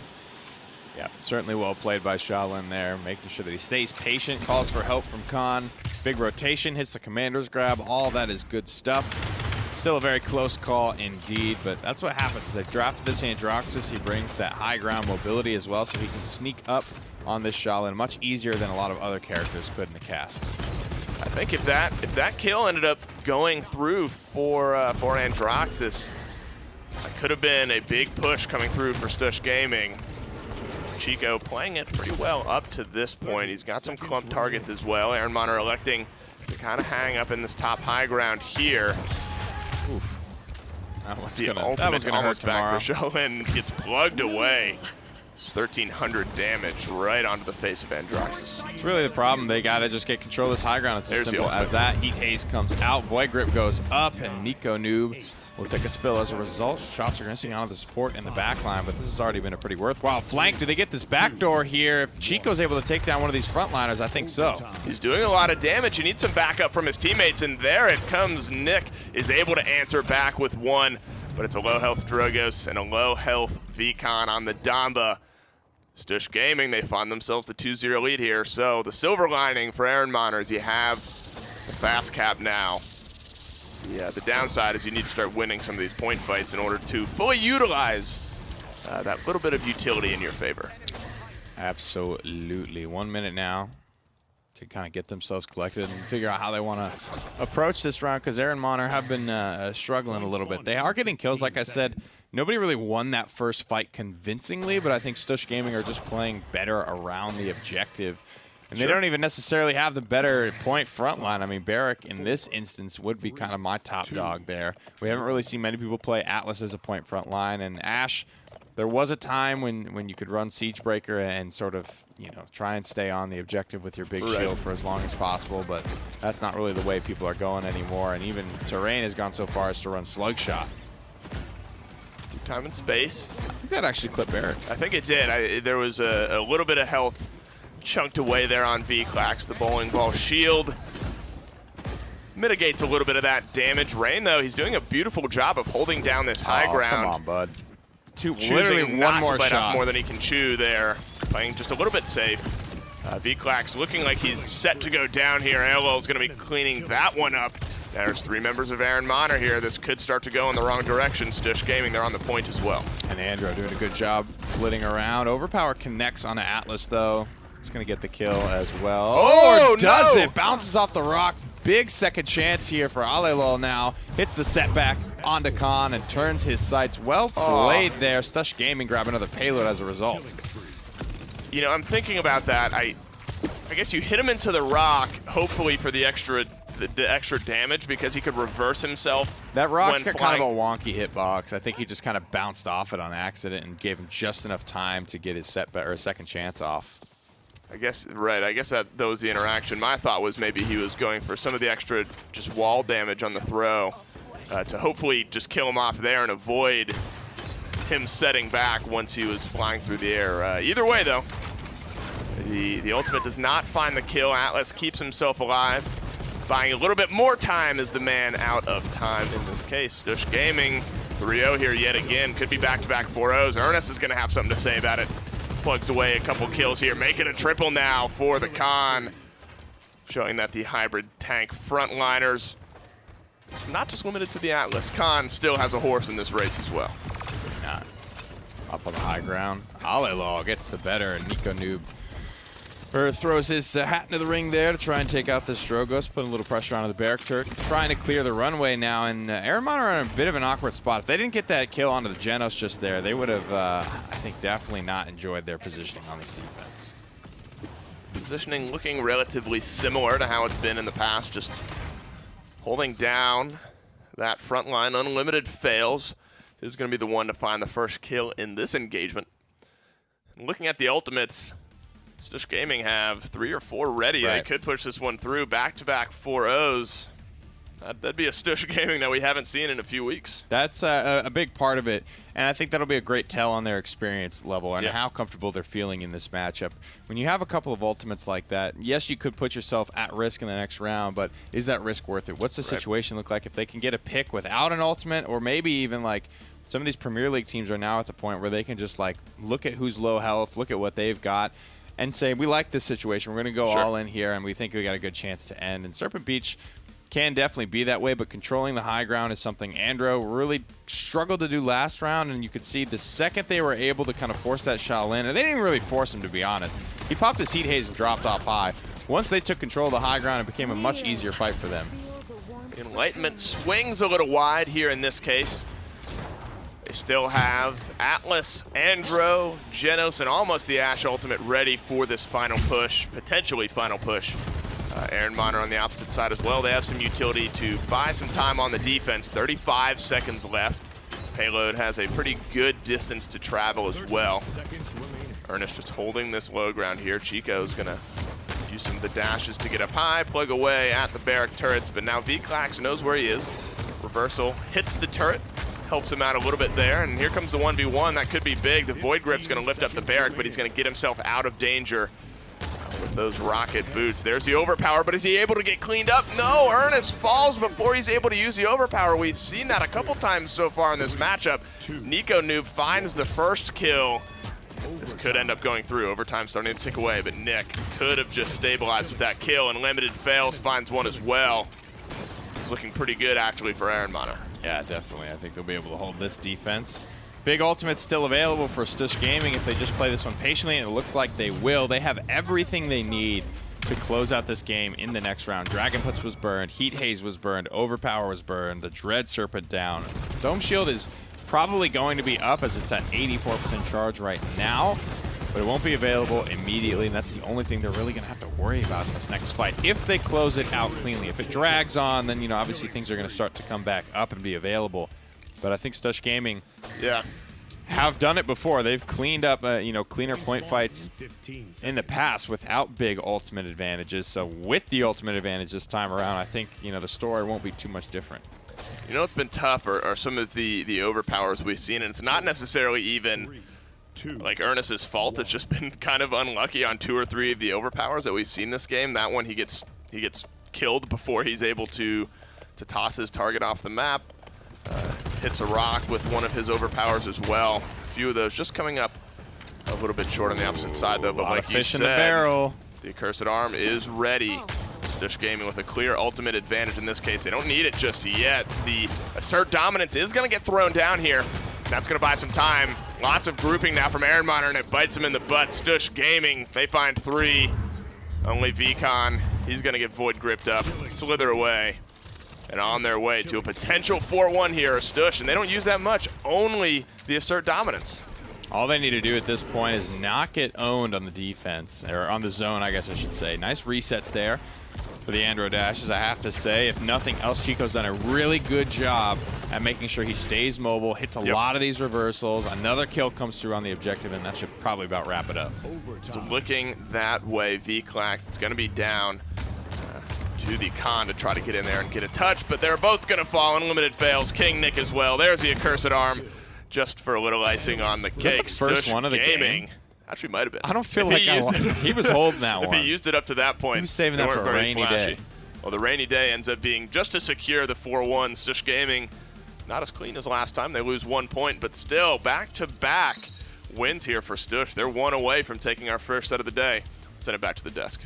Yeah, certainly well played by Shaolin there, making sure that he stays patient, calls for help from Khan. Big rotation, hits the commander's grab. All that is good stuff. Still a very close call indeed, but that's what happens. They drafted this Androxus. He brings that high ground mobility as well, so he can sneak up on this Shaolin much easier than a lot of other characters could in the cast. I think if that kill ended up going through for Androxus, that could have been a big push coming through for Stush Gaming. Chico playing it pretty well up to this point. He's got some clump targets as well. Ehrenmanner electing to kind of hang up in this top high ground here. Oof. The ultimate's going to hurt back for Shaolin. Gets plugged away. It's 1,300 damage right onto the face of Androxus. It's really the problem. They got to just get control of this high ground. It's as simple as that. Heat haze comes out. Void Grip goes up, and Nico Noob will take a spill as a result. Shots are missing onto the support in the back line, but this has already been a pretty worthwhile flank. Do they get this backdoor here? If Chico's able to take down one of these frontliners, I think so. He's doing a lot of damage. He needs some backup from his teammates, and there it comes. Nick is able to answer back with one, but it's a low-health Drogos and a low-health Vicon on the Damba. Stush Gaming, they find themselves the 2-0 lead here, so the silver lining for Ehrenmanner is you have the fast cap now. Yeah, the downside is you need to start winning some of these point fights in order to fully utilize that little bit of utility in your favor. Absolutely. 1 minute now. to kind of get themselves collected and figure out how they want to approach this round, because Ehrenmanner have been struggling a little bit. They are getting kills, like I said. Nobody really won that first fight convincingly, but I think Stush Gaming are just playing better around the objective. And they don't even necessarily have the better point front line. I mean, Barrick in this instance would be kind of my top dog there. We haven't really seen many people play Atlas as a point front line, and Ash, there was a time when you could run Siegebreaker and sort of, you know, try and stay on the objective with your big shield for as long as possible, but that's not really the way people are going anymore. And even Terrain has gone so far as to run Slugshot. Time and space. I think that actually clipped Barrick. I think it did. There was a little bit of health chunked away there on V-Clax. The bowling ball shield mitigates a little bit of that damage. Rain, though, he's doing a beautiful job of holding down this high ground. Come on, bud. Literally one more to bite shot. off more than he can chew there. Playing just a little bit safe. V-Clax looking like he's set to go down here. LL's going to be cleaning that one up. There's 3 members of Ehrenmanner here. This could start to go in the wrong direction. Stush Gaming, they're on the point as well. And Andrew doing a good job flitting around. Overpower connects on Atlas, though. It's going to get the kill as well. Oh, or does no! it? Bounces off the rock. Big second chance here for Alelol now. Hits the setback onto Khan and turns his sights. Well played there. Stush Gaming grab another payload as a result. You know, I'm thinking about that. I guess you hit him into the rock, hopefully for the extra damage, because he could reverse himself. That rock's when got kind of flying. a wonky hitbox. I think he just kind of bounced off it on accident and gave him just enough time to get his setback or a second chance off. I guess, right, I guess that was the interaction. My thought was maybe he was going for some of the extra just wall damage on the throw to hopefully just kill him off there and avoid him setting back once he was flying through the air. Either way, though, the ultimate does not find the kill. Atlas keeps himself alive. Buying a little bit more time is the man out of time in this case. Stush Gaming, 3-0 here yet again. Could be back-to-back 4-0s. Ernest is going to have something to say about it. Plugs away a couple kills here. Make it a triple now for the Khan. Showing that the hybrid tank frontliners, it's not just limited to the Atlas. Khan still has a horse in this race as well. Not. Up on the high ground. Alelol gets the better, and Nico Noob throws his hat into the ring there to try and take out this Drogos, putting a little pressure onto the Barrack turret, trying to clear the runway now. And Ehrenmanner are in a bit of an awkward spot. If they didn't get that kill onto the Genos just there, they would have, I think, definitely not enjoyed their positioning on this defense. Positioning looking relatively similar to how it's been in the past, just holding down that front line. Unlimited fails is going to be the one to find the first kill in this engagement. And looking at the ultimates, Stush Gaming have 3 or 4 ready. Right. They could push this one through. Back-to-back 4-0s. That'd be a Stush Gaming that we haven't seen in a few weeks. That's a big part of it, and I think that'll be a great tell on their experience level and Yeah. how comfortable they're feeling in this matchup. When you have a couple of ultimates like that, yes, you could put yourself at risk in the next round, but is that risk worth it? What's the situation look like if they can get a pick without an ultimate, or maybe even like some of these Premier League teams are now at the point where they can just like look at who's low health, look at what they've got, and say, we like this situation. We're going to go all in here, and we think we got a good chance to end. And Serpent Beach can definitely be that way, but controlling the high ground is something Andro really struggled to do last round, and you could see the second they were able to kind of force that shot in, and they didn't even really force him, to be honest. He popped his heat haze and dropped off high. Once they took control of the high ground, it became a much easier fight for them. Enlightenment swings a little wide here in this case. They still have Atlas, Andro, Genos, and almost the Ashe ultimate ready for this final push, potentially final push. Ehrenmanner on the opposite side as well. They have some utility to buy some time on the defense. 35 seconds left. Payload has a pretty good distance to travel as well. Ernest just holding this low ground here. Chico's going to use some of the dashes to get up high, plug away at the Barrack turrets, but now V-Clax knows where he is. Reversal hits the turret, helps him out a little bit there, and here comes the 1v1. That could be big. The Void Grip's going to lift up the Barrack, but he's going to get himself out of danger with those rocket boots. There's the overpower, but is he able to get cleaned up? No, Ernest falls before he's able to use the overpower. We've seen that a couple times so far in this matchup. Nico Noob finds the first kill. This could end up going through. Overtime starting to tick away, but Nick could have just stabilized with that kill, and Limited fails, finds one as well. It's looking pretty good, actually, for Ehrenmanner. Yeah, definitely. I think they'll be able to hold this defense. Big ultimate's still available for Stush Gaming if they just play this one patiently, and it looks like they will. They have everything they need to close out this game in the next round. Dragon Punch was burned, Heat Haze was burned, Overpower was burned, the Dread Serpent down. Dome Shield is probably going to be up as it's at 84% charge right now, but it won't be available immediately, and that's the only thing they're really going to have to worry about in this next fight. If they close it out cleanly, if it drags on, then, you know, obviously things are going to start to come back up and be available. But I think Stush Gaming have done it before. They've cleaned up, you know, cleaner point fights in the past without big ultimate advantages. So with the ultimate advantage this time around, I think, you know, the story won't be too much different. You know what's been tough are some of the overpowers we've seen, and it's not necessarily even like Ernest's fault. It's just been kind of unlucky on 2 or 3 of the overpowers that we've seen this game. That one he gets killed before he's able to toss his target off the map. Hits a rock with one of his overpowers as well. A few of those just coming up a little bit short on the opposite side though, but like you fish in said, the barrel. The Accursed Arm is ready. Stush Gaming with a clear ultimate advantage in this case. They don't need it just yet. The Assert Dominance is going to get thrown down here. That's going to buy some time. Lots of grouping now from Ehrenmanner, and it bites him in the butt. Stush Gaming, they find 3. Only Vcon, he's going to get Void gripped up, slither away. And on their way to a potential 4-1 here, Stush, and they don't use that much, only the Assert Dominance. All they need to do at this point is not get owned on the defense, or on the zone, I guess I should say. Nice resets there for the Andro Dashes, I have to say. If nothing else, Chico's done a really good job at making sure he stays mobile, hits a lot of these reversals. Another kill comes through on the objective, and that should probably about wrap it up. It's looking that way. V-Clax, it's going to be down to the con to try to get in there and get a touch, but they're both going to fall. Unlimited fails. King Nick as well. There's the Accursed Arm, just for a little icing on the cake. Was that the first one of the game? Actually, might have been. I don't feel like he was holding that one. If he used it up to that point, he was saving that for a rainy day. Well, the rainy day ends up being just to secure the 4-1. Stush Gaming, not as clean as last time. They lose 1 point, but still back-to-back wins here for Stush. They're 1 away from taking our first set of the day. Let's send it back to the desk.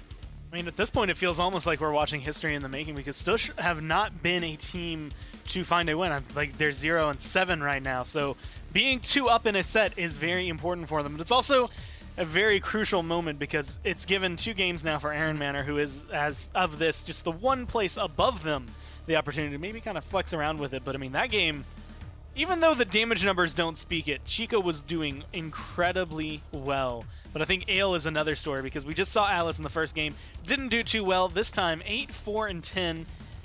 I mean, at this point, it feels almost like we're watching history in the making because Stush have not been a team to find a win. Like, they're 0-7 right now, so being 2 up in a set is very important for them. But it's also a very crucial moment because it's given 2 games now for Ehrenmanner, who is, as of this, just the one place above them, the opportunity to maybe kind of flex around with it. But, I mean, that game, even though the damage numbers don't speak it, Chico was doing incredibly well. But I think Ale is another story because we just saw Alice in the first game. Didn't do too well this time, 8-4-10,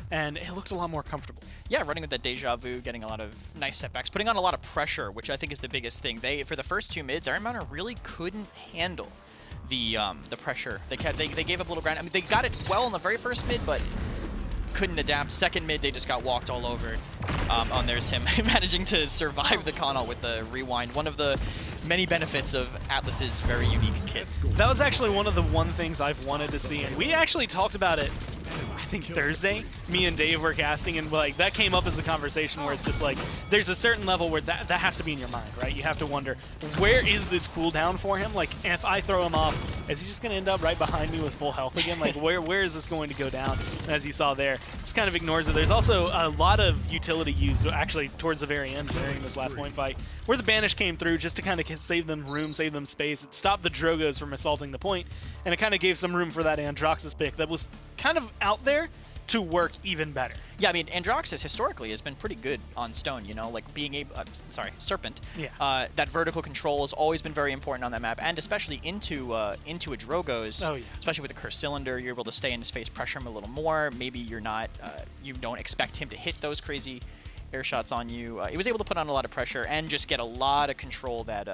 and it looked a lot more comfortable. Yeah, running with that deja vu, getting a lot of nice setbacks, putting on a lot of pressure, which I think is the biggest thing. For the first 2 mids, Ehrenmanner really couldn't handle the pressure. They gave up a little ground. I mean, they got it well in the very first mid, but couldn't adapt. Second mid, they just got walked all over. There's him managing to survive the con-ult with the rewind. One of the many benefits of Atlas's very unique kit. That was actually one of the things I've wanted to see, and we actually talked about it, I think Thursday. Me and Dave were casting, and like that came up as a conversation where it's just like there's a certain level where that has to be in your mind, right? You have to wonder, where is this cooldown for him? Like, if I throw him off, is he just going to end up right behind me with full health again? Like, where is this going to go down? And as you saw there, just kind of ignores it. There's also a lot of utility used, actually, towards the very end during this last point fight, where the Banish came through just to kind of save them room, save them space. It stopped the Drogos from assaulting the point, and it kind of gave some room for that Androxus pick that was kind of out there to work even better. Yeah, I mean, Androxus historically has been pretty good on Stone, you know, like being able, Serpent. Yeah. That vertical control has always been very important on that map, and especially into a Drogos. Oh, yeah. Especially with the Cursed Cylinder, you're able to stay in his face, pressure him a little more. Maybe you're not, you don't expect him to hit those crazy air shots on you. He was able to put on a lot of pressure and just get a lot of control that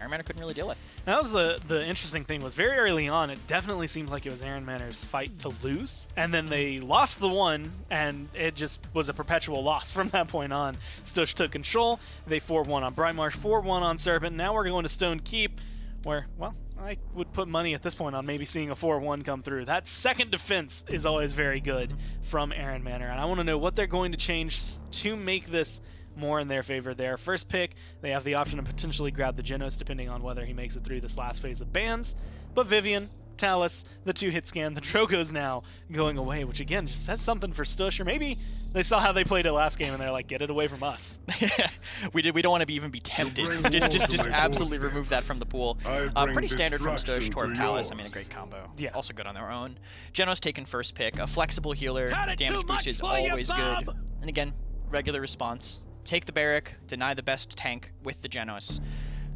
Ehrenmanner couldn't really deal with. That was the interesting thing, was very early on, it definitely seemed like it was Ehrenmanner's fight to lose, and then they lost the one, and it just was a perpetual loss from that point on. Stush took control, they 4-1 on Brightmarsh, 4-1 on Serpent. Now we're going to Stone Keep, where, well, I would put money at this point on maybe seeing a 4-1 come through. That second defense is always very good from Ehrenmanner, and I want to know what they're going to change to make this more in their favor. Their first pick, they have the option to potentially grab the Genos depending on whether he makes it through this last phase of bans, but Vivian, Talus, the 2-hit scan. The Drogo's now going away, which again just says something for Stush, or maybe they saw how they played it last game and they're like, get it away from us. We don't want to even be tempted. Just absolutely remove that from the pool. Pretty standard from Stush toward Talus. I mean, a great combo. Yeah. Also good on their own. Genos taken first pick. A flexible healer. Damage boost is always good. And again, regular response. Take the Barrack, deny the best tank with the Genos.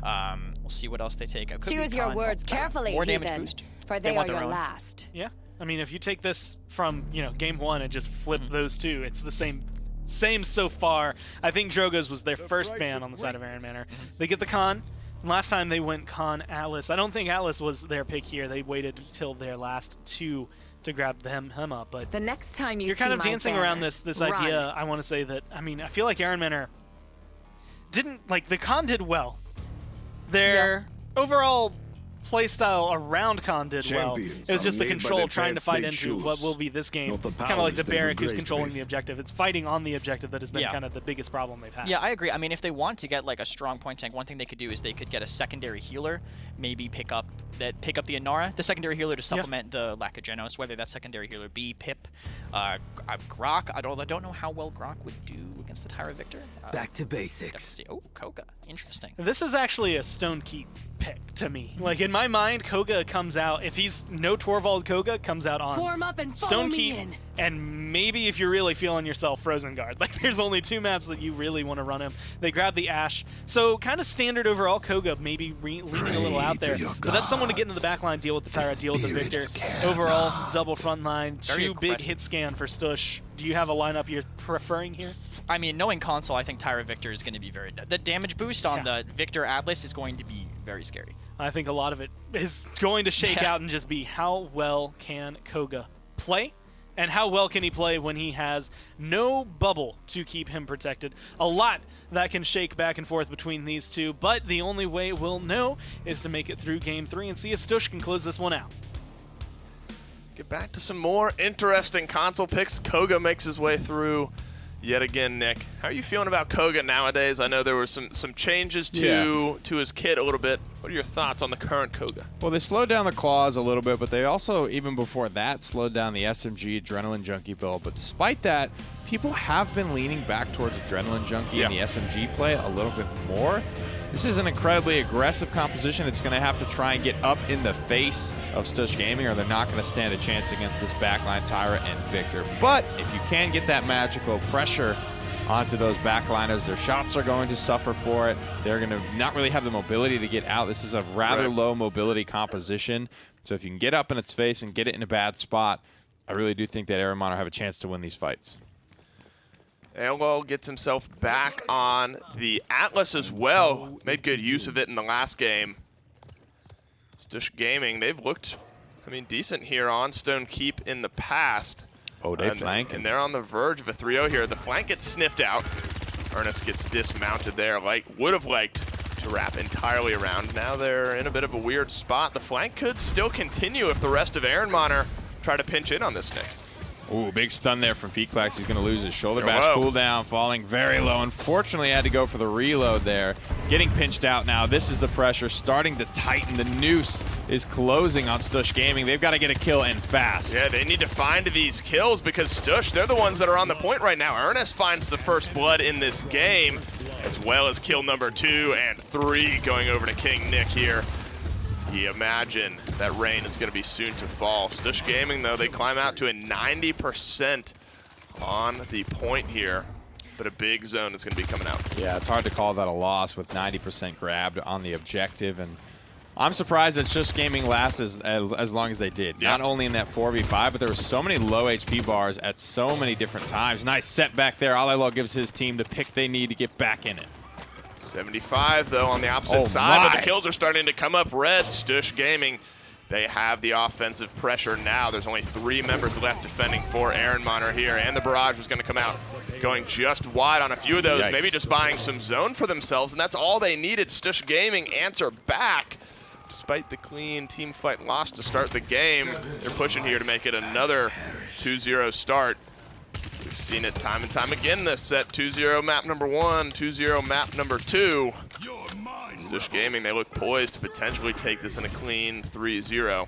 We'll see what else they take. Choose your words carefully, more damage heathen, boost. for they are your last. Yeah, I mean, if you take this from game 1 and just flip those two, it's the same so far. I think Drogo's was their first ban on the side of Ehrenmanner. They get the Khan. And last time they went Khan Atlas. I don't think Atlas was their pick here. They waited till their last two to grab him up. But the next time you're kind of dancing around this idea. I want to say that, I mean, I feel like Ehrenmanner didn't, like, the Khan did well. Their overall playstyle around Khan did well. It was just the control trying to fight into what will be this game. Kind of like the Barrack who's controlling the objective. It's fighting on the objective that has been kind of the biggest problem they've had. Yeah, I agree. I mean, if they want to get like a strong point tank, one thing they could do is they could get a secondary healer, maybe pick up the Inara, the secondary healer to supplement the lack of Genos, whether that secondary healer be Pip, Grok. I don't know how well Grok would do against the Tyra Victor. Back to basics. Oh, Koga. Interesting. This is actually a Stone Keep pick to me. Like, in my mind, Koga comes out, if he's no Torvald, Koga comes out on Form up and Stone Keep, and maybe if you're really feeling yourself, Frozen Guard. Like, there's only 2 maps that you really want to run him. They grab the Ashe. So, kind of standard overall, Koga maybe leaning a little out there. But that's someone to get into the back line, deal with the Tyra, deal with the Victor. Overall, double front line, 2 big hit scan for Stush. Do you have a lineup you're preferring here? I mean, knowing console, I think Tyra Victor is going to be very... The damage boost on the Victor Atlas is going to be very scary. I think a lot of it is going to shake out and just be how well can Koga play, and how well can he play when he has no bubble to keep him protected. A lot that can shake back and forth between these two, but the only way we'll know is to make it through Game 3 and see if Stush can close this one out. Get back to some more interesting console picks. Koga makes his way through yet again. Nick, how are you feeling about Koga nowadays? I know there were some changes to his kit a little bit. What are your thoughts on the current Koga? Well, they slowed down the claws a little bit, but they also, even before that, slowed down the SMG Adrenaline Junkie build. But despite that, people have been leaning back towards Adrenaline Junkie and the SMG play a little bit more. This is an incredibly aggressive composition. It's going to have to try and get up in the face of Stush Gaming, or they're not going to stand a chance against this backline Tyra and Victor. But if you can get that magical pressure onto those backliners, their shots are going to suffer for it. They're going to not really have the mobility to get out. This is a rather low mobility composition. So if you can get up in its face and get it in a bad spot, I really do think that Ehrenmanner have a chance to win these fights. Elo gets himself back on the Atlas as well. Made good use of it in the last game. Stush Gaming, they've looked, I mean, decent here on Stone Keep in the past. Oh, they flank. And they're on the verge of a 3-0 here. The flank gets sniffed out. Ernest gets dismounted there. Would have liked to wrap entirely around. Now they're in a bit of a weird spot. The flank could still continue if the rest of Ehrenmanner try to pinch in on this, Nick. Ooh, big stun there from Feetclax. He's going to lose his shoulder bash cooldown, falling very low. Unfortunately, had to go for the reload there. Getting pinched out now. This is the pressure starting to tighten. The noose is closing on Stush Gaming. They've got to get a kill and fast. Yeah, they need to find these kills because Stush, they're the ones that are on the point right now. Ernest finds the first blood in this game, as well as kill number 2 and 3 going over to King Nick here. You imagine that rain is going to be soon to fall. Stush Gaming, though, they climb out to a 90% on the point here, but a big zone is going to be coming out. Yeah, it's hard to call that a loss with 90% grabbed on the objective, and I'm surprised that Stush Gaming lasts as long as they did. Not only in that 4v5, but there were so many low HP bars at so many different times. Nice setback there. Alelo gives his team the pick they need to get back in it. 75, though, on the opposite side, but the kills are starting to come up red. Stush Gaming, they have the offensive pressure now. There's only 3 members left defending for Ehrenmanner here, and the barrage was going to come out going just wide on a few of those, maybe just buying some zone for themselves, and that's all they needed. Stush Gaming answer back. Despite the clean team fight loss to start the game, they're pushing here to make it another 2-0 start. We've seen it time and time again this set. 2-0 map number 1, 2-0 map number 2. Stush Gaming, they look poised to potentially take this in a clean 3-0.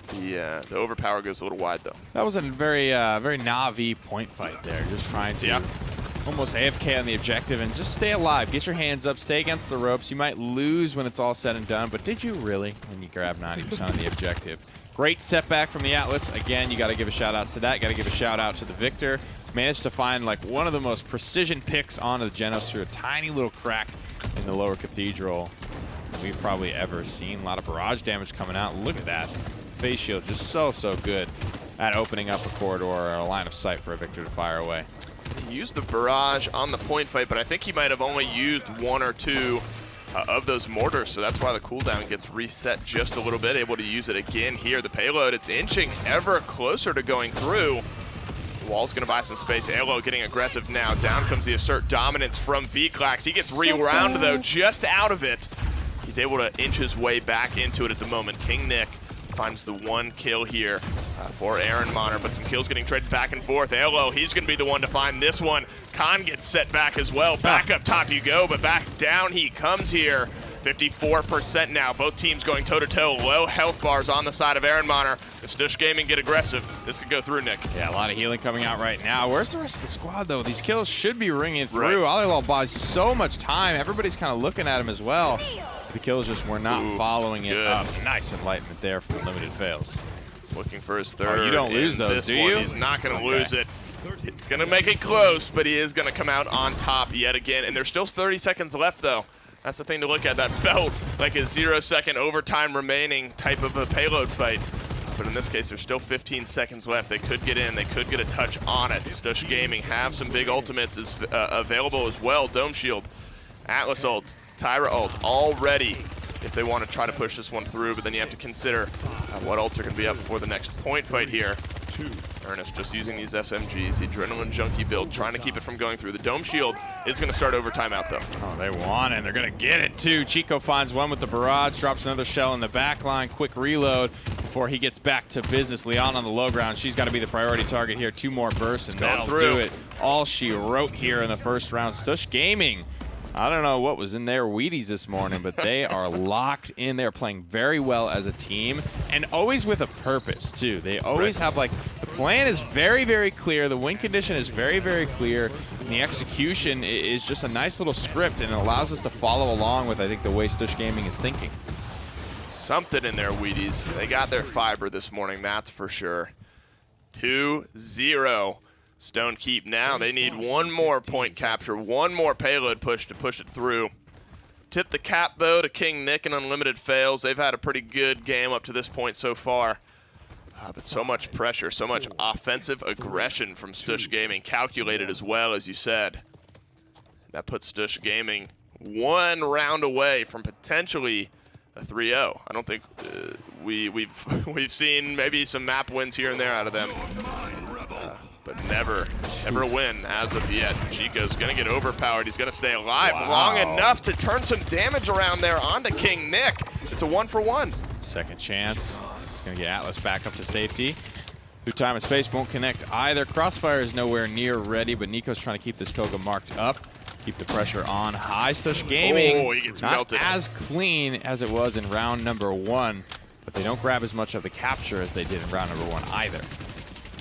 The overpower goes a little wide, though. That was a very Na'Vi point fight there. Just trying to almost AFK on the objective and just stay alive. Get your hands up, stay against the ropes. You might lose when it's all said and done, but did you really when you grab 90% of the objective? Great setback from the Atlas. Again, you got to give a shout out to that. Got to give a shout out to the Victor. Managed to find like one of the most precision picks onto the Genos through a tiny little crack in the lower cathedral we've probably ever seen. A lot of barrage damage coming out. Look at that. Face shield just so good at opening up a corridor or a line of sight for a Victor to fire away. He used the barrage on the point fight, but I think he might have only used 1 or 2 of those mortars, so that's why the cooldown gets reset just a little bit. Able to use it again here. The payload, it's inching ever closer to going through. The wall's going to buy some space. Elo getting aggressive now. Down comes the assert dominance from Vclax. He gets rewound, though, just out of it. He's able to inch his way back into it at the moment. King Nick finds the 1 kill here for Ehrenmanner, but some kills getting traded back and forth. Elo, he's going to be the one to find this one. Khan gets set back as well. Back up top you go, but back down he comes here. 54% now. Both teams going toe-to-toe. Low health bars on the side of Ehrenmanner. If Stush Gaming get aggressive, this could go through, Nick. Yeah, a lot of healing coming out right now. Where's the rest of the squad, though? These kills should be ringing through. Alilal buys so much time. Everybody's kind of looking at him as well. The kills just were not following it up. Nice enlightenment there for Limited Fails. Looking for his third. Oh, you don't lose those, do you? He's not going to lose it. It's going to make it close, but he is going to come out on top yet again. And there's still 30 seconds left, though. That's the thing to look at. That felt like a 0-second overtime remaining type of a payload fight. But in this case, there's still 15 seconds left. They could get in. They could get a touch on it. Stush Gaming have some big ultimates available as well. Dome Shield, Atlas ult, Tyra ult, all ready if they want to try to push this one through. But then you have to consider what ults are going to be up before the next point fight here. Ernest just using these SMGs, the Adrenaline Junkie build, trying to keep it from going through. The Dome Shield is going to start over timeout, though. Oh, they want it, and they're going to get it, too. Chico finds one with the barrage, drops another shell in the back line. Quick reload before he gets back to business. Leon on the low ground. She's got to be the priority target here. 2 more bursts, and that'll do it. All she wrote here in the first round. Stush Gaming. I don't know what was in their Wheaties this morning, but they are locked in. They're playing very well as a team, and always with a purpose, too. They always have, like, the plan is very clear. The win condition is very clear. And the execution is just a nice little script, and it allows us to follow along with, I think, the way Stush Gaming is thinking. Something in their Wheaties. They got their fiber this morning, that's for sure. 2-0. Stone Keep now. They need 1 more point capture, 1 more payload push to push it through. Tip the cap, though, to King Nick and Unlimited Fails. They've had a pretty good game up to this point so far. But so much pressure, so much offensive aggression from Stush Gaming, calculated as well, as you said. That puts Stush Gaming 1 round away from potentially a 3-0. I don't think we've seen maybe some map wins here and there out of them. But never a win as of yet. Chico's going to get overpowered. He's going to stay alive long enough to turn some damage around there onto King Nick. It's a 1-for-1. Second chance. It's going to get Atlas back up to safety. Through time and space won't connect either. Crossfire is nowhere near ready, but Nico's trying to keep this Koga marked up. Keep the pressure on high. Stush Gaming, he gets not melted. as clean as it was in round number 1, but they don't grab as much of the capture as they did in round number 1 either.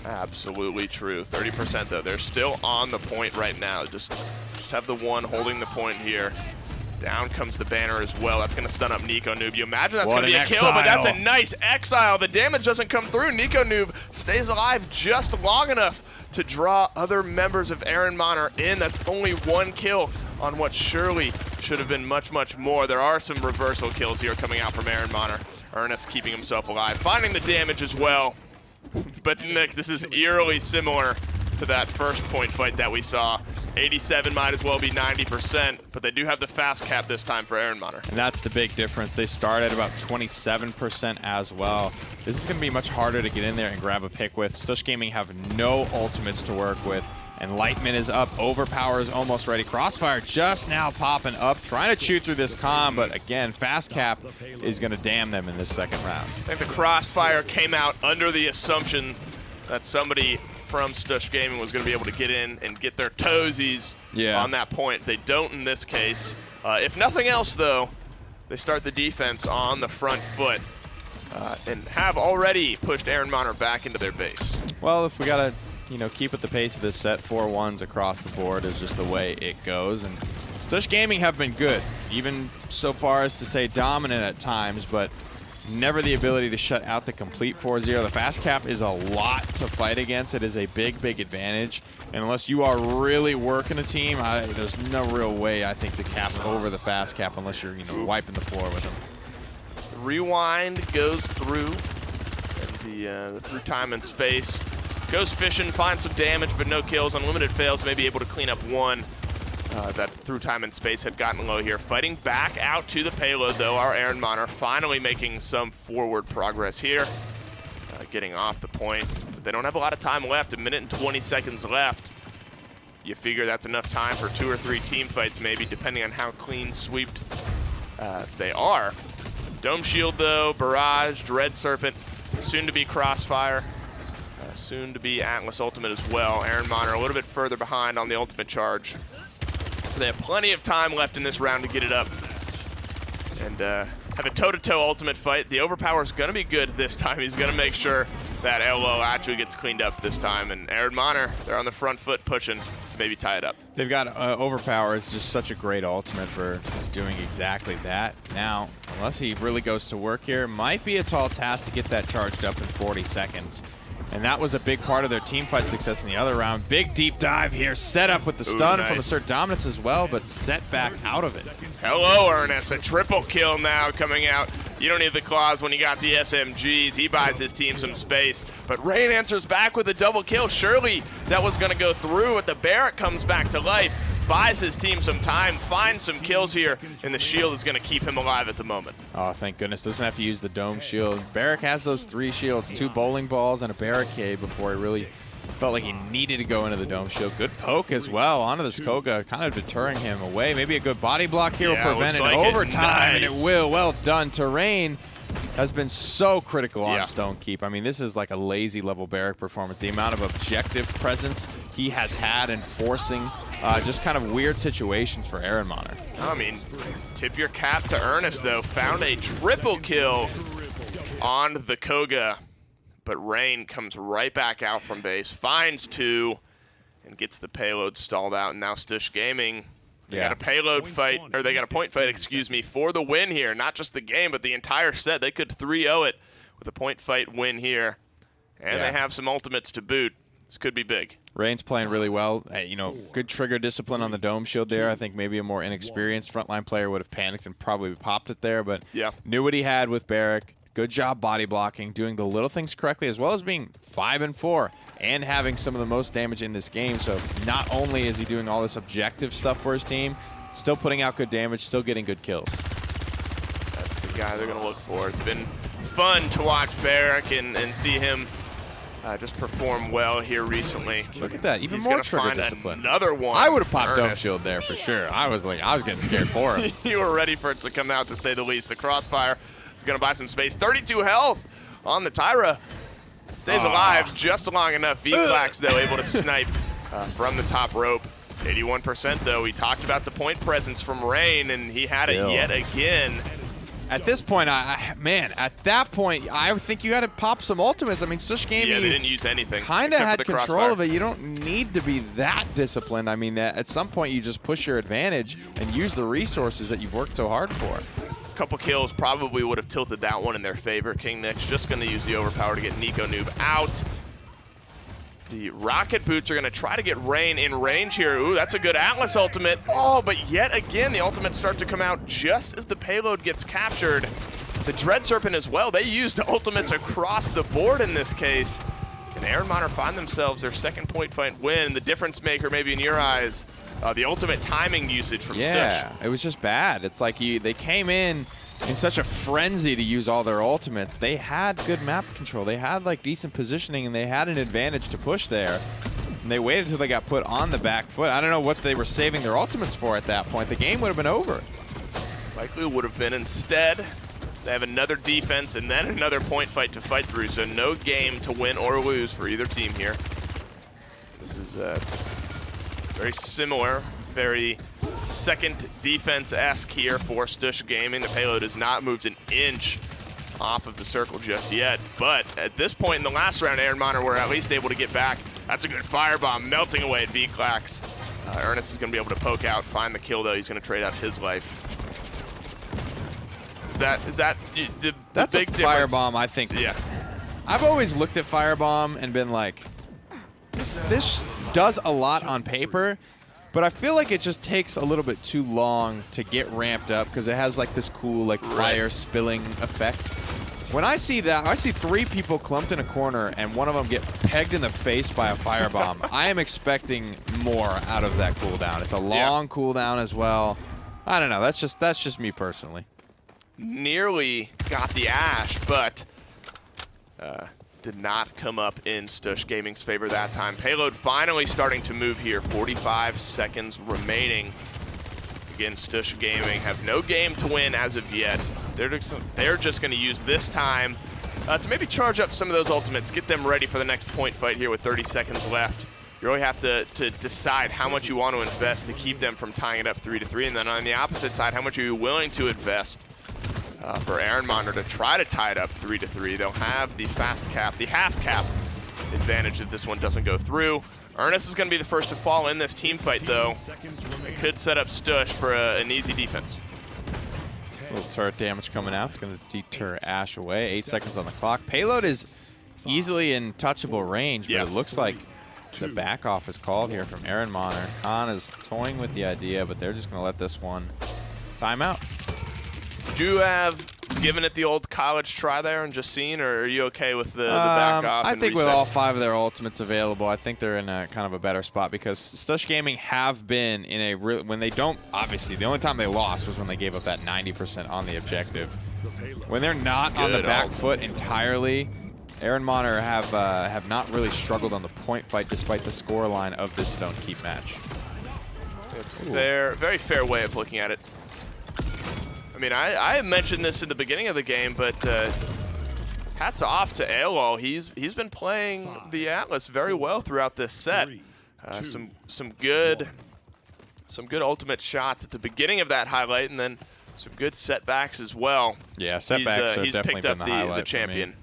Absolutely true. 30% though. They're still on the point right now. Just have the 1 holding the point here. Down comes the banner as well. That's going to stun up Nico Noob. You imagine that's going to be a kill, but that's a nice exile. The damage doesn't come through. Nico Noob stays alive just long enough to draw other members of Ehrenmanner in. That's only 1 kill on what surely should have been much more. There are some reversal kills here coming out from Ehrenmanner. Ernest keeping himself alive, finding the damage as well. But Nick, this is eerily similar to that first point fight that we saw. 87 might as well be 90%, but they do have the fast cap this time for Ehrenmanner. And that's the big difference. They start at about 27% as well. This is going to be much harder to get in there and grab a pick with. Stush Gaming have no ultimates to work with. Enlightenment is up. Overpower is almost ready. Crossfire just now popping up, trying to chew through this comm, but again, fast cap is going to damn them in this second round. I think the Crossfire came out under the assumption that somebody from Stush Gaming was going to be able to get in and get their toesies on that point. They don't in this case. If nothing else, though, they start the defense on the front foot. and have already pushed Ehrenmanner back into their base. Well, if we got to, keep at the pace of this set, 4-1s across the board is just the way it goes. And Stush Gaming have been good, even so far as to say dominant at times, but never the ability to shut out the complete 4-0. The fast cap is a lot to fight against. It is a big, big advantage. And unless you are really working a team, there's no real way, I think, to cap over the fast cap unless you're, wiping the floor with them. Rewind goes through, and the through time and space. Goes fishing, finds some damage, but no kills. Unlimited fails, maybe able to clean up one. That through time and space had gotten low here. Fighting back out to the payload, though, our Ehrenmanner finally making some forward progress here. Getting off the point. But they don't have a lot of time left, 1 minute and 20 seconds left. You figure that's enough time for 2 or 3 team fights, maybe, depending on how clean sweeped they are. Dome Shield, though, Barrage, Dread Serpent, soon to be Crossfire, soon to be Atlas Ultimate as well. Ehrenmanner a little bit further behind on the ultimate charge. They have plenty of time left in this round to get it up and have a toe-to-toe ultimate fight. The overpower is going to be good this time. He's going to make sure that LO actually gets cleaned up this time. And Ehrenmanner, they're on the front foot pushing to maybe tie it up. They've got overpower. It's just such a great ultimate for doing exactly that. Now, unless he really goes to work here, might be a tall task to get that charged up in 40 seconds. And that was a big part of their team fight success in the other round. Big deep dive here, set up with the stun from the Assert Dominance as well, but set back out of it. Hello, Ernest, a triple kill now coming out. You don't need the claws when you got the SMGs. He buys his team some space. But Rain answers back with a double kill. Surely that was going to go through, but the Barrack comes back to life, buys his team some time, finds some kills here, and the shield is going to keep him alive at the moment. Oh, thank goodness. Doesn't have to use the dome shield. Barrack has those 3 shields, 2 bowling balls and a barricade before he really felt like he needed to go into the dome shield. Good poke as well onto this Koga, kind of deterring him away. Maybe a good body block here will prevent an overtime, and it will. Well done. Terrain has been so critical on Stone Keep. I mean, this is like a lazy level Barrack performance. The amount of objective presence he has had in forcing just kind of weird situations for Ehrenmanner. I mean, tip your cap to Ernest, though. Found a triple kill on the Koga. But Rain comes right back out from base, finds 2, and gets the payload stalled out. And now Stush Gaming, they got a payload fight, or they got a point fight, excuse me, for the win here. Not just the game, but the entire set. They could 3-0 it with a point fight win here. And they have some ultimates to boot. This could be big. Rain's playing really well. Good trigger discipline on the dome shield there. I think maybe a more inexperienced frontline player would have panicked and probably popped it there, but knew what he had with Barrack. Good job body blocking, doing the little things correctly, as well as being 5-4 and having some of the most damage in this game. So not only is he doing all this objective stuff for his team, still putting out good damage, still getting good kills. That's the guy they're going to look for. It's been fun to watch Barrack and see him just perform well here recently. Look at that, even more trigger discipline. Another one. I would have popped dome shield there for sure. I was getting scared for him. You were ready for it to come out, to say the least. The Crossfire is going to buy some space. 32 health on the Tyra. Stays alive just long enough. V-Clax, though, able to snipe from the top rope. 81%, though. We talked about the point presence from Rain, and he had it yet again. At this point, at that point, I think you got to pop some ultimates. I mean, Stush Gaming, they didn't use anything. Kind of had control Crossfire. of it. You don't need to be that disciplined. I mean, at some point, you just push your advantage and use the resources that you've worked so hard for. A couple kills probably would have tilted that one in their favor. King Nick's just going to use the overpower to get Nico Noob out. The rocket boots are going to try to get Rain in range here. Ooh, that's a good Atlas ultimate. Oh, but yet again, the ultimates start to come out just as the payload gets captured. The Dread Serpent as well. They used ultimates across the board in this case. And Ehrenmanner find themselves their second point fight win. The difference maker, maybe in your eyes, the ultimate timing usage from Stush. Yeah, it was just bad. It's like they came in such a frenzy to use all their ultimates. They had good map control. They had like decent positioning, and they had an advantage to push there. And they waited until they got put on the back foot. I don't know what they were saving their ultimates for at that point. The game would have been over. Likely would have been. Instead, they have another defense and then another point fight to fight through. So no game to win or lose for either team here. This is very similar, very second defense-esque here for Stush Gaming. The payload has not moved an inch off of the circle just yet. But at this point in the last round, Ehrenmanner were at least able to get back. That's a good firebomb melting away at V-Clax. Ernest is going to be able to poke out, find the kill though. He's going to trade out his life. Is that the That's big a difference? firebomb, I think. Yeah. I've always looked at firebomb and been like, this does a lot on paper, but I feel like it just takes a little bit too long to get ramped up because it has like this cool like fire spilling effect. When I see that, I see 3 people clumped in a corner and one of them get pegged in the face by a firebomb. I am expecting more out of that cooldown. It's a long cooldown as well. I don't know. That's just me personally. Nearly got the Ash, but did not come up in Stush Gaming's favor that time. Payload finally starting to move here. 45 seconds remaining. Again, Stush Gaming have no game to win as of yet. They're just going to use this time to maybe charge up some of those ultimates, get them ready for the next point fight here with 30 seconds left. You really have to decide how much you want to invest to keep them from tying it up 3-3, and then on the opposite side, how much are you willing to invest for Ehrenmanner to try to tie it up 3-3. They'll have the fast cap, the half cap advantage if this one doesn't go through. Ernest is going to be the first to fall in this team fight, though. It could set up Stush for an easy defense. A little turret damage coming out. It's going to deter Ash away. 8 seconds on the clock. Payload is easily in touchable range, but it looks like the back off is called here from Ehrenmanner. Khan is toying with the idea, but they're just going to let this one time out. Would you have given it the old college try there and just seen, or are you okay with the back off? I and think reset? with all 5 of their ultimates available, I think they're in a kind of a better spot because Stush Gaming have been in a real, when they don't, obviously the only time they lost was when they gave up that 90% on the objective. When they're not on the back foot entirely, Ehrenmanner have not really struggled on the point fight despite the scoreline of this Stone Keep match. It's a very fair way of looking at it. I mean, I mentioned this in the beginning of the game, but hats off to Aelol. He's been playing the Atlas very well throughout this set. Some good ultimate shots at the beginning of that highlight, and then some good setbacks as well. Yeah, setbacks have he's definitely picked been up the highlight the champion. for me.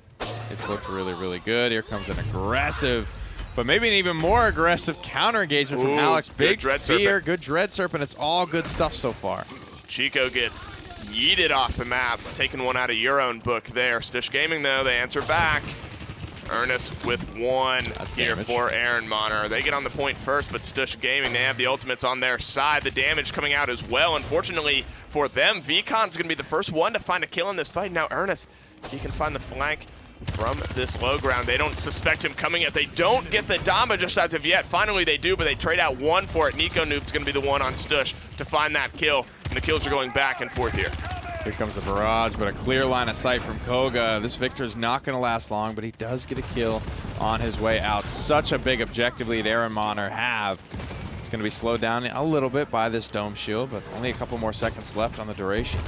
It's looked really, really good. Here comes an aggressive, but maybe an even more aggressive counter engagement from Alex. Big Dread fear, Serpent. good Dread Serpent. It's all good stuff so far. Chico gets yeeted off the map, taking one out of your own book there. Stush Gaming, though, they answer back. Ernest with one here for Ehrenmanner. They get on the point first, but Stush Gaming, they have the ultimates on their side. The damage coming out as well. Unfortunately for them, Vcon's going to be the first one to find a kill in this fight. Now Ernest, he can find the flank from this low ground. They don't suspect him coming yet. They don't get the Dama just as of yet. Finally they do, but they trade out one for it. Nico Noob's going to be the one on Stush to find that kill. And the kills are going back and forth here. Here comes the barrage, but a clear line of sight from Koga. This Victor's not going to last long, but he does get a kill on his way out. Such a big objective lead Ehrenmanner have. It's going to be slowed down a little bit by this dome shield, but only a couple more seconds left on the duration.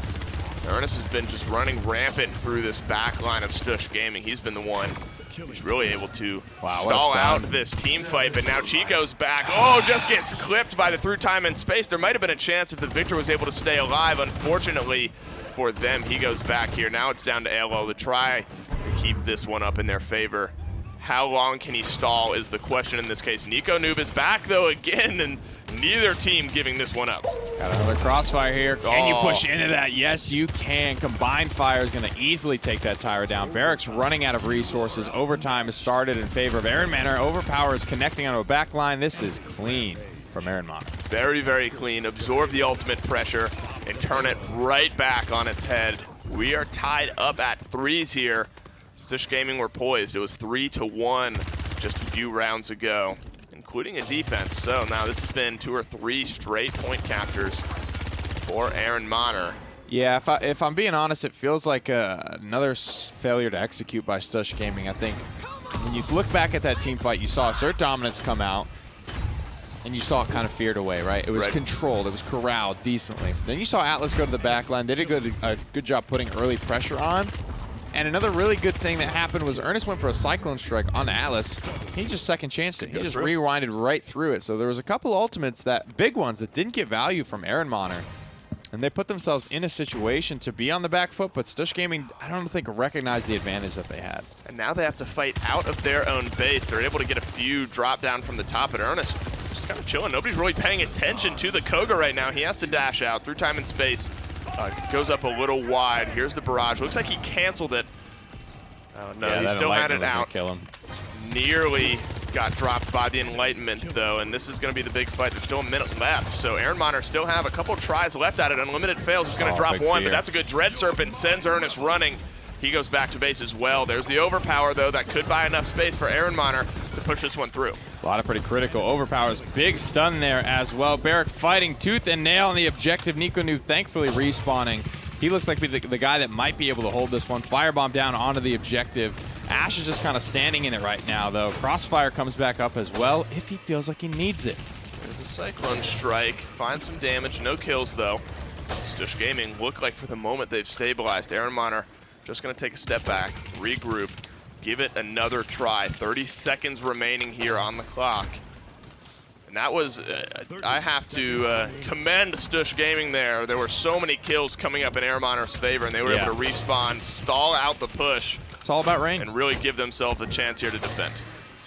Ernest has been just running rampant through this back line of Stush Gaming. He's been the one who's really able to stall out this team fight, but now Chico's back. Oh, just gets clipped by the through time and space. There might have been a chance if the Victor was able to stay alive. Unfortunately for them, he goes back here. Now it's down to Aelol to try to keep this one up in their favor. How long can he stall is the question in this case. Nico Noob is back, though, again, and neither team giving this one up. Got another crossfire here. Can you push into that? Yes, you can. Combined fire is going to easily take that tower down. Barracks running out of resources. Overtime has started in favor of Ehrenmanner. Overpower is connecting onto a back line. This is clean from Ehrenmanner. Very, very clean. Absorb the ultimate pressure and turn it right back on its head. We are tied up at 3s here. Stush Gaming were poised. It was 3-1 just a few rounds ago, including a defense. So now this has been 2 or 3 straight point captures for Ehrenmanner. Yeah, if I'm being honest, it feels like another failure to execute by Stush Gaming. I think when you look back at that team fight, you saw assert dominance come out, and you saw it kind of feared away, right? It was controlled. It was corralled decently. Then you saw Atlas go to the back line. They did a good job putting early pressure on. And another really good thing that happened was Ernest went for a Cyclone Strike on Atlas. He just second chanced it. He just rewinded right through it. So there was a couple ultimates, big ones, that didn't get value from Ehrenmanner. And they put themselves in a situation to be on the back foot, but Stush Gaming, I don't think, recognized the advantage that they had. And now they have to fight out of their own base. They're able to get a few drop down from the top, but Ernest just kind of chilling. Nobody's really paying attention to the Koga right now. He has to dash out through time and space. Goes up a little wide. Here's the barrage. Looks like he canceled it. Oh no, Yeah, he that still had Enlightenment it was gonna out. kill him. Nearly got dropped by the Enlightenment though, and this is going to be the big fight. There's still a minute left, so Ehrenmanner still have a couple tries left at it. Unlimited fails, he's going to drop one, but that's a good Dread Serpent, sends Ernest running. He goes back to base as well. There's the Overpower though, that could buy enough space for Ehrenmanner to push this one through. A lot of pretty critical overpowers. Big stun there as well. Barrick fighting tooth and nail on the objective. Nico Noob thankfully respawning. He looks like the guy that might be able to hold this one. Firebomb down onto the objective. Ash is just kind of standing in it right now, though. Crossfire comes back up as well if he feels like he needs it. There's a Cyclone Strike. Finds some damage. No kills, though. Stush Gaming look like for the moment they've stabilized. Ehrenmanner just going to take a step back, regroup, give it another try. 30 seconds remaining here on the clock. And that was, I have to commend Stush Gaming there. There were so many kills coming up in Ehrenmanner's favor, and they were able to respawn, stall out the push. It's all about Rain. And really give themselves a chance here to defend.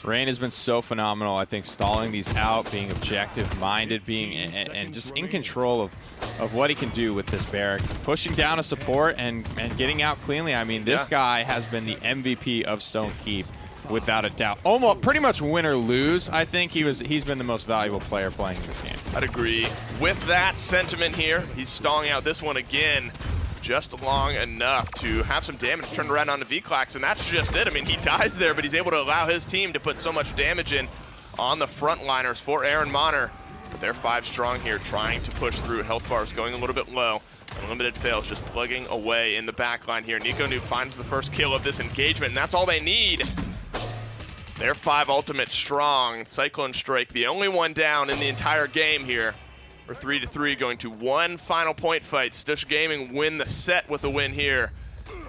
Rain has been so phenomenal, I think, stalling these out, being objective-minded, being and just in control of what he can do with this Barrick. Pushing down a support and getting out cleanly. I mean, this guy has been the MVP of Stone Keep, without a doubt. Almost pretty much win or lose, I think he's been the most valuable player playing this game. I'd agree. With that sentiment here, he's stalling out this one again. Just long enough to have some damage turned around on the V-Clax, and that's just it. I mean, he dies there, but he's able to allow his team to put so much damage in on the frontliners for Ehrenmanner. But they're 5 strong here, trying to push through. Health bars going a little bit low. Unlimited fails, just plugging away in the back line here. Nico Noob finds the first kill of this engagement, and that's all they need. They're 5 ultimate strong. Cyclone Strike, the only one down in the entire game here. We're 3-3, going to one final point fight. Stush Gaming win the set with a win here.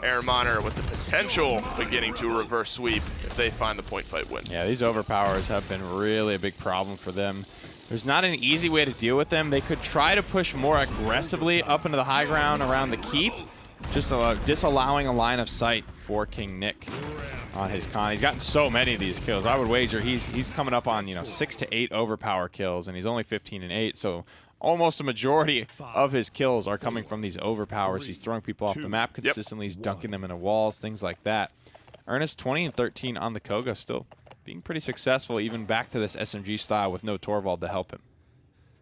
Ehrenmanner with the potential beginning to reverse sweep if they find the point fight win. Yeah, these overpowers have been really a big problem for them. There's not an easy way to deal with them. They could try to push more aggressively up into the high ground around the keep, just disallowing a line of sight for King Nick on his con. He's gotten so many of these kills. I would wager he's coming up on 6 to 8 overpower kills, and he's only 15 and 8. So almost a majority of his kills are coming from these overpowers. He's throwing people off the map consistently. He's dunking them into walls, things like that. Ernest 20 and 13 on the Koga, still being pretty successful, even back to this SMG style with no Torvald to help him.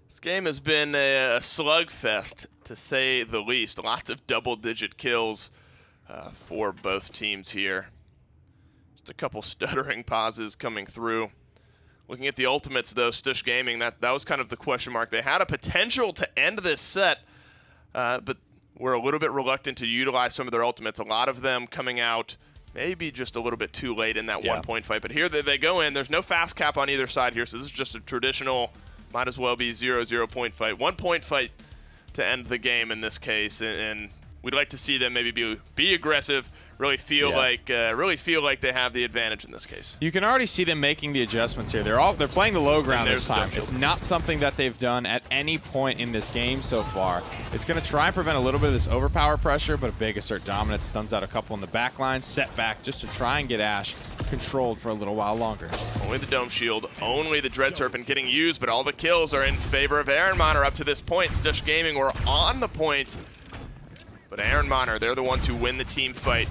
This game has been a slugfest, to say the least. Lots of double-digit kills for both teams here. Just a couple stuttering pauses coming through. Looking at the ultimates, though, Stush Gaming, that was kind of the question mark. They had a potential to end this set, but were a little bit reluctant to utilize some of their ultimates. A lot of them coming out maybe just a little bit too late in that one-point fight. But here they go in. There's no fast cap on either side here, so this is just a traditional, might as well be 0-0 point fight. 1 point fight to end the game in this case, and we'd like to see them maybe be aggressive, really feel like they have the advantage in this case. You can already see them making the adjustments here. They're playing the low ground this time. It's not something that they've done at any point in this game so far. It's going to try and prevent a little bit of this overpower pressure, but a big assert dominance, stuns out a couple in the back line, set back just to try and get Ash controlled for a little while longer. Only the Dome Shield, only the Dread Serpent getting used, but all the kills are in favor of Ehrenmanner up to this point. Stush Gaming were on the point, but Ehrenmanner, they're the ones who win the team fight.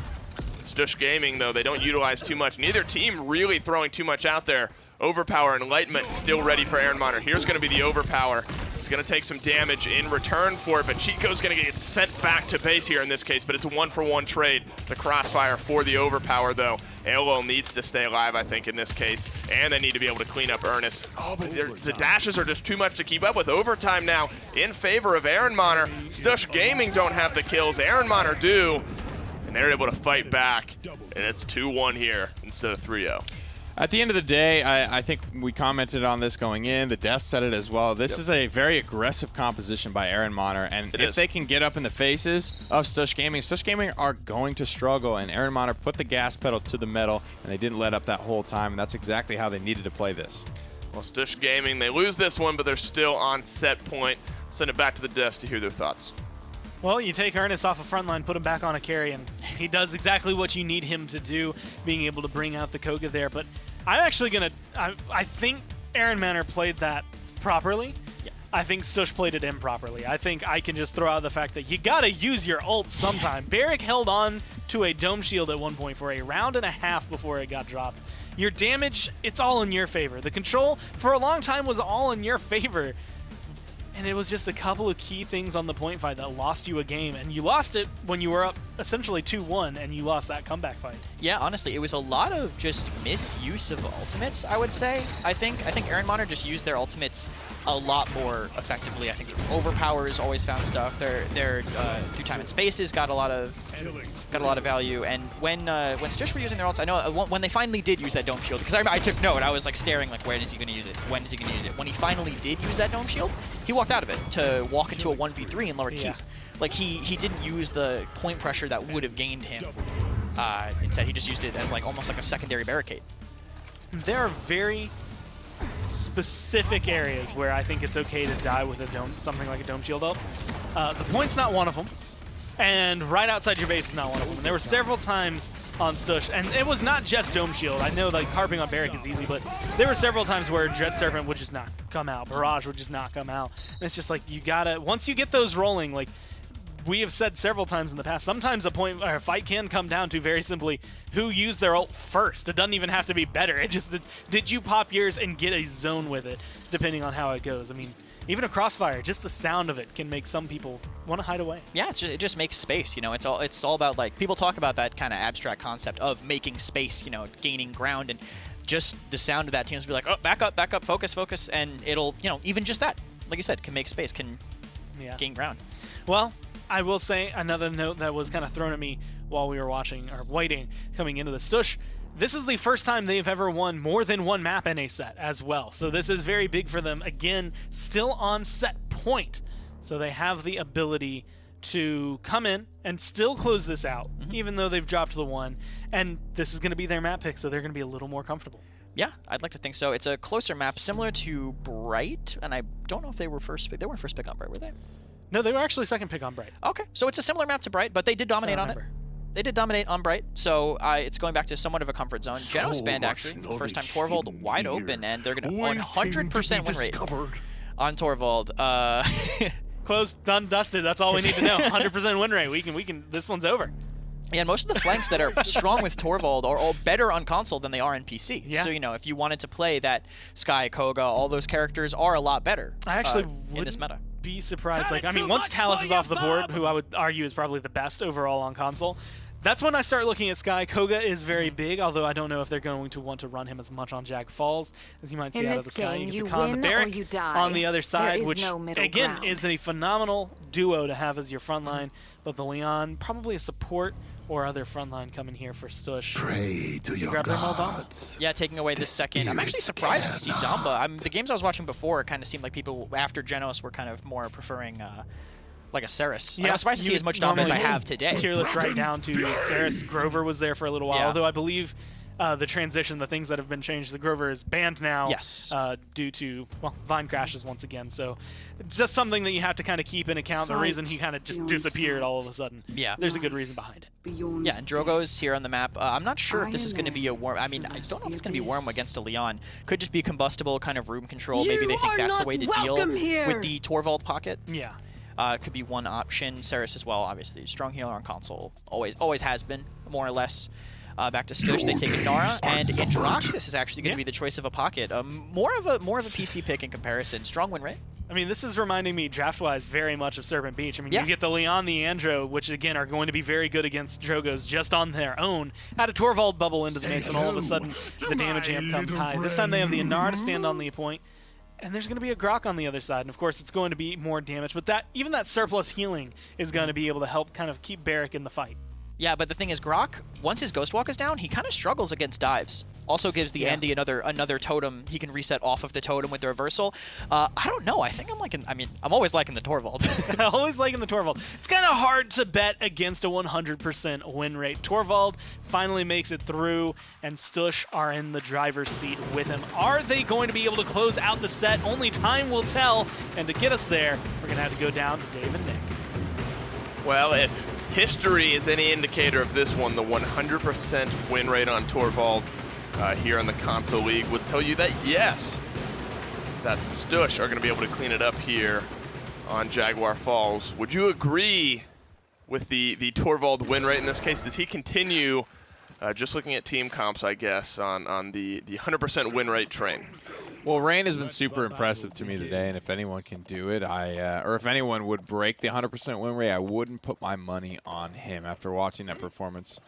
Stush Gaming, though, they don't utilize too much. Neither team really throwing too much out there. Overpower and Enlightenment still ready for Ehrenmanner. Here's going to be the Overpower. It's going to take some damage in return for it, but Chico's going to get sent back to base here in this case, but it's a 1-for-1 trade. The Crossfire for the Overpower, though. AOL needs to stay alive, I think, in this case, and they need to be able to clean up Ernest. Oh, but the dashes are just too much to keep up with. Overtime now in favor of Ehrenmanner. Stush Gaming don't have the kills. Ehrenmanner do. And they're able to fight back, and it's 2-1 here instead of 3-0. At the end of the day, I think we commented on this going in. The Death said it as well. This is a very aggressive composition by Ehrenmanner, and if they can get up in the faces of Stush Gaming are going to struggle, and Ehrenmanner put the gas pedal to the metal, and they didn't let up that whole time, and that's exactly how they needed to play this. Well, Stush Gaming, they lose this one, but they're still on set point. Send it back to the desk to hear their thoughts. Well, you take Ernest off a front line, put him back on a carry, and he does exactly what you need him to do, being able to bring out the Koga there. But I'm actually going to... I think Ehrenmanner played that properly. Yeah. I think Stush played it improperly. I think I can just throw out the fact that you got to use your ult sometime. Barrick held on to a dome shield at one point for a round and a half before it got dropped. Your damage, it's all in your favor. The control, for a long time, was all in your favor. And it was just a couple of key things on the point fight that lost you a game. And you lost it when you were up essentially 2-1, and you lost that comeback fight. Yeah, honestly, it was a lot of just misuse of ultimates, I would say. I think Ehrenmanner just used their ultimates a lot more effectively. I think Overpowers always found stuff. Their through time and spaces got a lot of value. And when Stush were using their ults, I know when they finally did use that dome shield, because I took note, I was like staring like, when is he going to use it? When is he going to use it? When he finally did use that dome shield, he walked out of it to walk into a 1v3 and lower keep. Like he didn't use the point pressure that would have gained him. Instead, he just used it as like almost like a secondary barricade. There are very specific areas where I think it's okay to die with a dome, something like a dome shield ult. The point's not one of them, and right outside your base is not one of them. And there were several times on Stush, and it was not just dome shield. I know like harping on Barrick is easy, but there were several times where Dread Serpent would just not come out, Barrage would just not come out. And it's just like you gotta, once you get those rolling, like we have said several times in the past, sometimes a fight can come down to very simply who used their ult first. It doesn't even have to be better. It just, did you pop yours and get a zone with it, depending on how it goes. I mean, even a crossfire, just the sound of it can make some people want to hide away. Yeah, it just makes space. You know, it's all about, like, people talk about that kind of abstract concept of making space, you know, gaining ground, and just the sound of that teams will be like, oh, back up, focus, and it'll, you know, even just that, like you said, can make space, can gain ground. Well, I will say another note that was kind of thrown at me while we were watching or waiting coming into the Stush. This is the first time they've ever won more than one map in a set as well. So this is very big for them. Again, still on set point. So they have the ability to come in and still close this out, even though they've dropped the one. And this is going to be their map pick, so they're going to be a little more comfortable. Yeah, I'd like to think so. It's a closer map, similar to Bright, and I don't know if they were first pick. They weren't first pick on Bright, were they? No, they were actually second pick on Bright. Okay, so it's a similar map to Bright, but they did dominate on it. They did dominate on Bright, so it's going back to somewhat of a comfort zone. Genos banned, actually, for the first time. Torvald wide open, and they're going to 100% win rate on Torvald. Closed, done, dusted. That's all we need to know. 100% win rate. We can. This one's over. Yeah, and most of the flanks that are strong with Torvald are all better on console than they are in PC. Yeah. So, you know, if you wanted to play that Skye, Koga, all those characters are a lot better. I actually in this meta. Be surprised. Like, I mean, once Talus is off the board, who I would argue is probably the best overall on console, that's when I start looking at Skye. Koga is very big, although I don't know if they're going to want to run him as much on Jag Falls as you might see out of the Skye. You get the Khan, the Barrick on the other side, which, again, is a phenomenal duo to have as your front line, but the Leon, probably a support or other frontline coming here for Stush. Pray to your gods. Yeah, taking away this second. I'm actually surprised to see Damba. The games I was watching before kind of seemed like people after Genos were kind of more preferring like a Ceres. Yeah, I'm surprised to see as much Damba as I have today. Tier list right down to Ceres. Grover was there for a little while, although I believe the transition, the things that have been changed, the Grover is banned now due to, well, Vine crashes once again. So just something that you have to kind of keep in account. The reason he kind of just disappeared all of a sudden. Yeah. There's a good reason behind it. Yeah, and Drogo's here on the map. I'm not sure if this is going to be a worm. I mean, I don't know if it's going to be worm against a Leon. Could just be combustible kind of room control. Maybe they think that's the way to deal with the Torvald pocket. Yeah. Could be one option. Ceres as well, obviously. Strong healer on console. Always has been, more or less. Back to Stush, they take Nara, and Androxus is actually going to be the choice of a pocket. More of a PC pick in comparison. Strong win rate. I mean, this is reminding me draft-wise very much of Serpent Beach. I mean, you get the Leon, the Andro, which again are going to be very good against Drogos just on their own. Add a Torvald bubble into the mix, and all of a sudden the damage amp comes high. This time they have the Inara to stand on the point, and there's going to be a Grok on the other side. And of course, it's going to be more damage, but even that surplus healing is going to be able to help kind of keep Barrick in the fight. Yeah, but the thing is, Grok, once his Ghost Walk is down, he kind of struggles against dives. Also gives the Andy another totem. He can reset off of the totem with the reversal. I don't know. I think I'm always liking the Torvald. Always liking the Torvald. It's kind of hard to bet against a 100% win rate. Torvald finally makes it through, and Stush are in the driver's seat with him. Are they going to be able to close out the set? Only time will tell. And to get us there, we're going to have to go down to Dave and Nick. Well, if history is any indicator of this one, the 100% win rate on Torvald here in the Console League would tell you that yes, that's Stush are going to be able to clean it up here on Jaguar Falls. Would you agree with the Torvald win rate in this case? Does he continue, just looking at team comps, I guess, on the 100% win rate train? Well, Rain has been super impressive to me today, and if anyone can do it, or if anyone would break the 100% win rate, I wouldn't put my money on him after watching that performance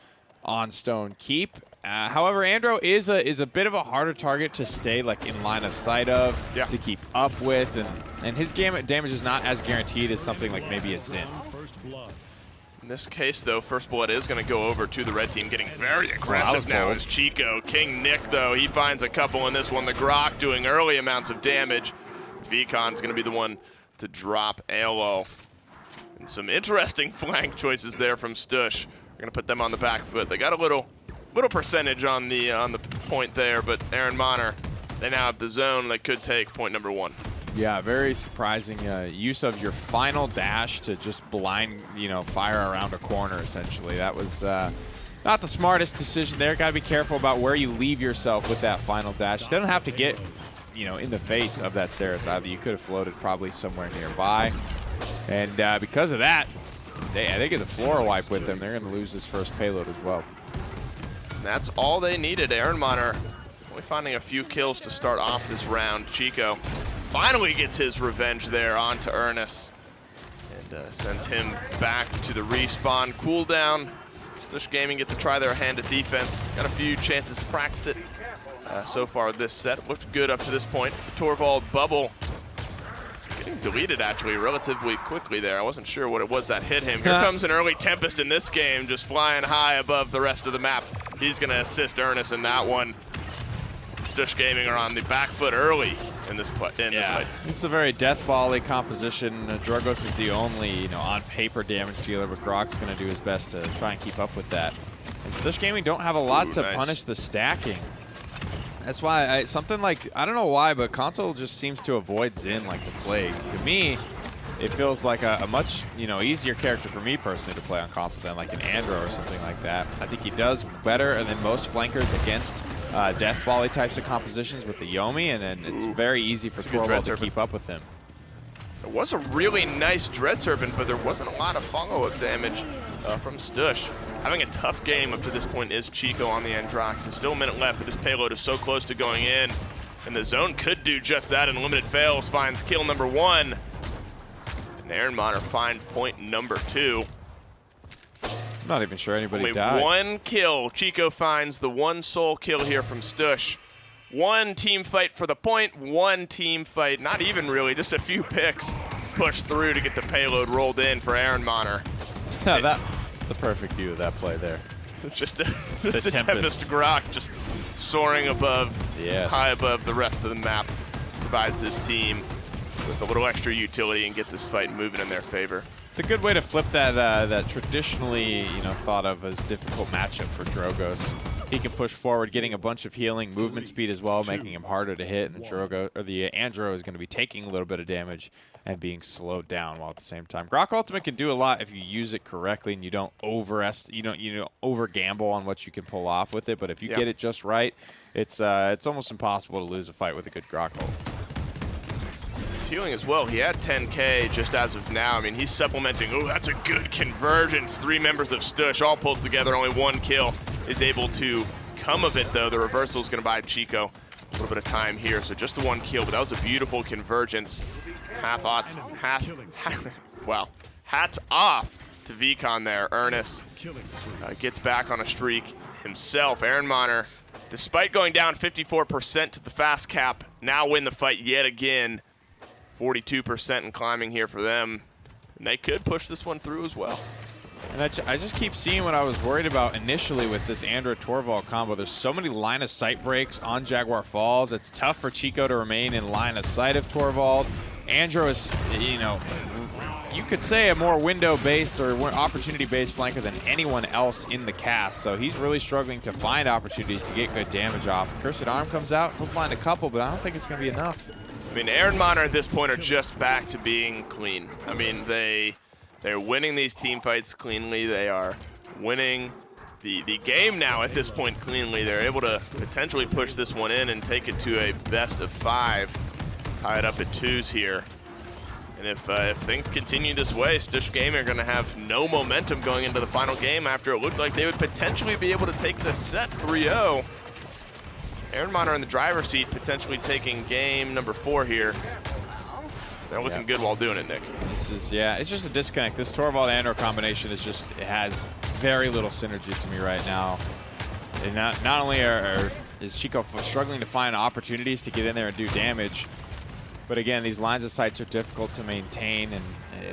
on Stone Keep. However, Andro is a bit of a harder target to stay like in line of sight of, to keep up with, and his damage is not as guaranteed as something like maybe a Zin. In this case, though, First Blood is going to go over to the red team, getting very aggressive now is Chico. King Nick, though, he finds a couple in this one. The Grok doing early amounts of damage. Vicon's going to be the one to drop Alo. And some interesting flank choices there from Stush. We're going to put them on the back foot. They got a little percentage on the point there, but Ehrenmanner, they now have the zone. They could take point number 1. Yeah, very surprising use of your final dash to just blind, fire around a corner, essentially. That was not the smartest decision there. Got to be careful about where you leave yourself with that final dash. You don't have to get, in the face of that Saris either. You could have floated probably somewhere nearby. And because of that, they get the floor wipe with them. They're going to lose this first payload as well. And that's all they needed. Ehrenmanner only finding a few kills to start off this round. Chico finally gets his revenge there onto Ernest and sends him back to the respawn cooldown. Stush Gaming get to try their hand at defense. Got a few chances to practice it so far this set. Looked good up to this point. The Torvald bubble getting deleted actually relatively quickly there. I wasn't sure what it was that hit him. Here comes an early Tempest in this game, just flying high above the rest of the map. He's going to assist Ernest in that one. Stush Gaming are on the back foot early in this fight. This is a very death ball-y composition. Drogos is the only, on paper damage dealer, but Grok's going to do his best to try and keep up with that. And Stush Gaming don't have a lot to punish the stacking. That's why something like, I don't know why, but console just seems to avoid Zin like the plague. To me, it feels like a much, easier character for me personally to play on console than like an Andro or something like that. I think he does better than most flankers against death volley types of compositions with the Yomi, and then it's very easy for Torvald to keep up with him. It was a really nice Dread Serpent, but there wasn't a lot of follow-up damage from Stush. Having a tough game up to this point is Chico on the Androx. There's still a minute left, but this payload is so close to going in, and the zone could do just that, and Limited Fails finds kill number 1. And Ehrenmanner find point number 2. I'm not even sure anybody Only died. 1 kill. Chico finds the 1 sole kill here from Stush. 1 team fight for the point, 1 team fight, not even really, just a few picks pushed through to get the payload rolled in for Ehrenmanner. That's a perfect view of that play there. Just a Tempest Grok just soaring above, high above the rest of the map, provides his team with a little extra utility and get this fight moving in their favor. It's a good way to flip that traditionally, thought of as difficult matchup for Drogos. He can push forward, getting a bunch of healing, movement speed as well, making him harder to hit. And the Andro is going to be taking a little bit of damage and being slowed down while at the same time. Grok Ultimate can do a lot if you use it correctly and you don't over gamble on what you can pull off with it. But if you get it just right, it's almost impossible to lose a fight with a good Grok ult. Healing as well. He had 10k just as of now. I mean, he's supplementing. Oh, that's a good convergence. 3 members of Stush all pulled together. Only 1 kill is able to come of it, though. The reversal is going to buy Chico a little bit of time here. So just the 1 kill, but that was a beautiful convergence. Well, hats off to Vicon there. Ernest gets back on a streak himself. Ehrenmanner, despite going down 54% to the fast cap, now win the fight yet again. 42% and climbing here for them. And they could push this one through as well. And I just keep seeing what I was worried about initially with this Andro Torvald combo. There's so many line of sight breaks on Jaguar Falls. It's tough for Chico to remain in line of sight of Torvald. Andro is, you could say a more window-based or opportunity-based flanker than anyone else in the cast. So he's really struggling to find opportunities to get good damage off. Cursed Arm comes out, he'll find a couple, but I don't think it's going to be enough. I mean, Ehrenmanner at this point are just back to being clean. I mean, they They're winning these team fights cleanly. They are winning the game now at this point cleanly. They're able to potentially push this one in and take it to a best of 5. Tie it up at 2s here. And if things continue this way, Stush Gaming are going to have no momentum going into the final game after it looked like they would potentially be able to take the set 3-0. Ehrenmanner in the driver's seat, potentially taking game number 4 here. They're looking good while doing it, Nick. It's just a disconnect. This Torvald-Andor combination is just, it has very little synergy to me right now. And not only is Chico struggling to find opportunities to get in there and do damage, but again, these lines of sights are difficult to maintain, and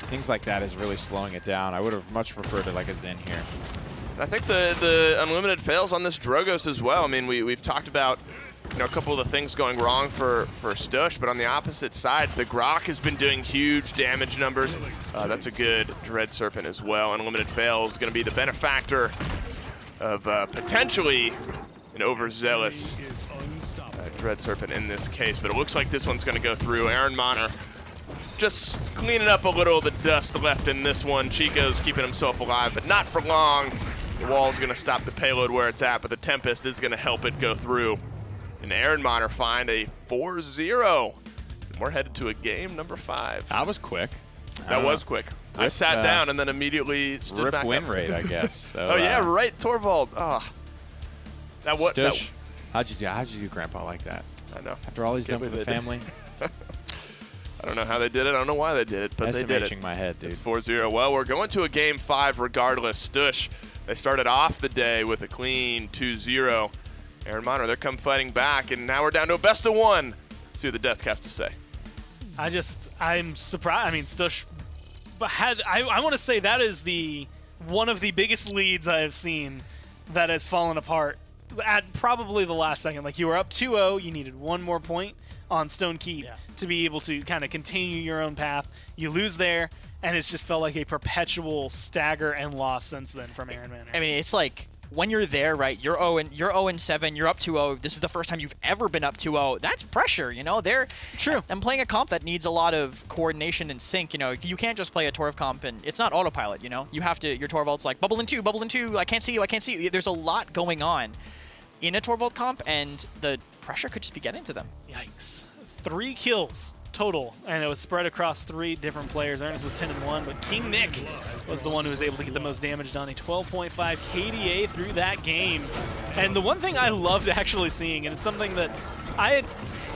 things like that is really slowing it down. I would have much preferred like a Zen here. I think the unlimited fails on this Drogos as well. I mean, we've talked about a couple of the things going wrong for Stush, but on the opposite side, the Grok has been doing huge damage numbers. That's a good Dread Serpent as well. Unlimited fails going to be the benefactor of potentially an overzealous Dread Serpent in this case, but it looks like this one's going to go through. Ehrenmanner just cleaning up a little of the dust left in this one. Chico's keeping himself alive, but not for long. The wall's going to stop the payload where it's at, but the Tempest is going to help it go through. And Ehrenmanner find a 4-0. And we're headed to a game number 5. That was quick. That was quick. I sat down and then immediately stood back up. Rip win rate, I guess. So, oh, yeah, right, Torvald. Oh. Stush, how'd you do Grandpa like that? I know. After all he's done for the family? I don't know how they did it. I don't know why they did it, but they did it. My head, dude. It's 4-0. Well, we're going to a game 5 regardless. Stush, they started off the day with a clean 2-0. Ehrenmanner, they're come fighting back, and now we're down to a best of 1. Let's see what the Deathcast to say. I'm surprised. I mean, Stush had, I want to say that is one of the biggest leads I have seen that has fallen apart at probably the last second. Like, you were up 2-0, you needed 1 more point on Stone Keep to be able to kind of continue your own path. You lose there, and it's just felt like a perpetual stagger and loss since then from Ehrenmanner. I mean, it's like, when you're there, right, you're 0-7, you're up 2-0, this is the first time you've ever been up 2-0, that's pressure, True. I'm playing a comp that needs a lot of coordination and sync, you can't just play a Torv comp and it's not autopilot, you have to, your Torvald's like, bubble in two, I can't see you, there's a lot going on in a Torvald comp, and the pressure could just be getting to them. Yikes. 3 kills total, and it was spread across 3 different players. Ernest was 10-1, but King Nick was the one who was able to get the most damage done. A 12.5 KDA through that game. And the one thing I loved actually seeing, and it's something that I had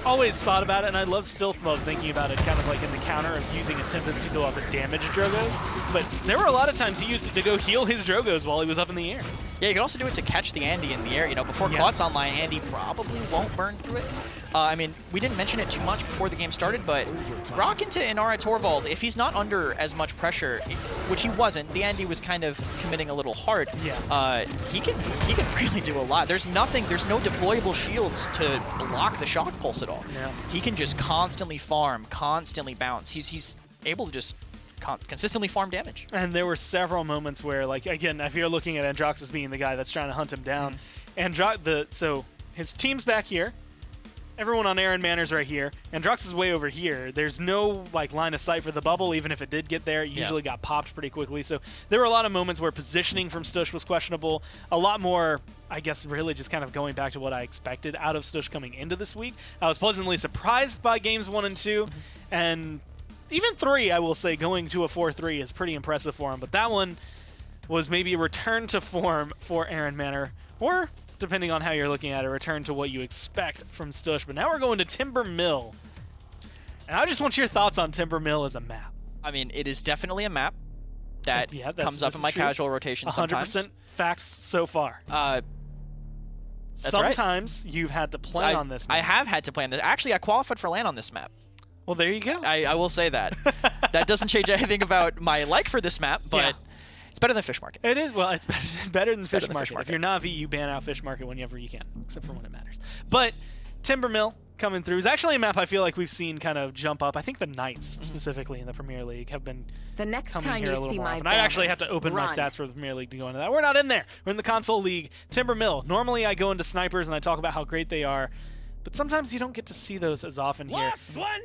always thought about it, and I still love thinking about it, kind of like in the counter of using a Tempest to go up and damage Drogos. But there were a lot of times he used it to go heal his Drogos while he was up in the air. Yeah, you can also do it to catch the Andy in the air. Before Cloud's online, Andy probably won't burn through it. I mean, we didn't mention it too much before the game started, but Grok into Inara Torvald, if he's not under as much pressure, which he wasn't, the Andy was kind of committing a little hard. Yeah. He can really do a lot. There's no deployable shields to block the shock pulse at all. Yeah. He can just constantly farm, constantly bounce. He's able to just consistently farm damage. And there were several moments where, like, again, if you're looking at Androxus being the guy that's trying to hunt him down, so his team's back here, everyone on Ehrenmanner's right here, Androxus is way over here. There's no line of sight for the bubble. Even if it did get there, it usually got popped pretty quickly. So there were a lot of moments where positioning from Stush was questionable. A lot more, I guess, really just kind of going back to what I expected out of Stush coming into this week. I was pleasantly surprised by games 1 and 2, and even 3, I will say, going to a 4-3 is pretty impressive for him. But that one was maybe a return to form for Ehrenmanner, or, depending on how you're looking at it, a return to what you expect from Stush. But now we're going to Timber Mill. And I just want your thoughts on Timber Mill as a map. I mean, it is definitely a map that comes up in my casual rotation sometimes. 100% facts so far. Sometimes you've had to play on this map. I have had to play on this. Actually, I qualified for LAN on this map. Well, there you go. I will say that. That doesn't change anything about my like for this map, but it's better than Fish Market. It is. Well, it's better than Fish Market. If you're Na'Vi, you ban out Fish Market whenever you can, except for when it matters. But Timber Mill coming through is actually a map I feel like we've seen kind of jump up. I think the Knights, specifically in the Premier League, have been coming here a little more often. I actually have to open my stats for the Premier League to go into that. We're not in there. We're in the Console League. Timber Mill. Normally I go into Snipers and I talk about how great they are. but sometimes you don't get to see those as often here.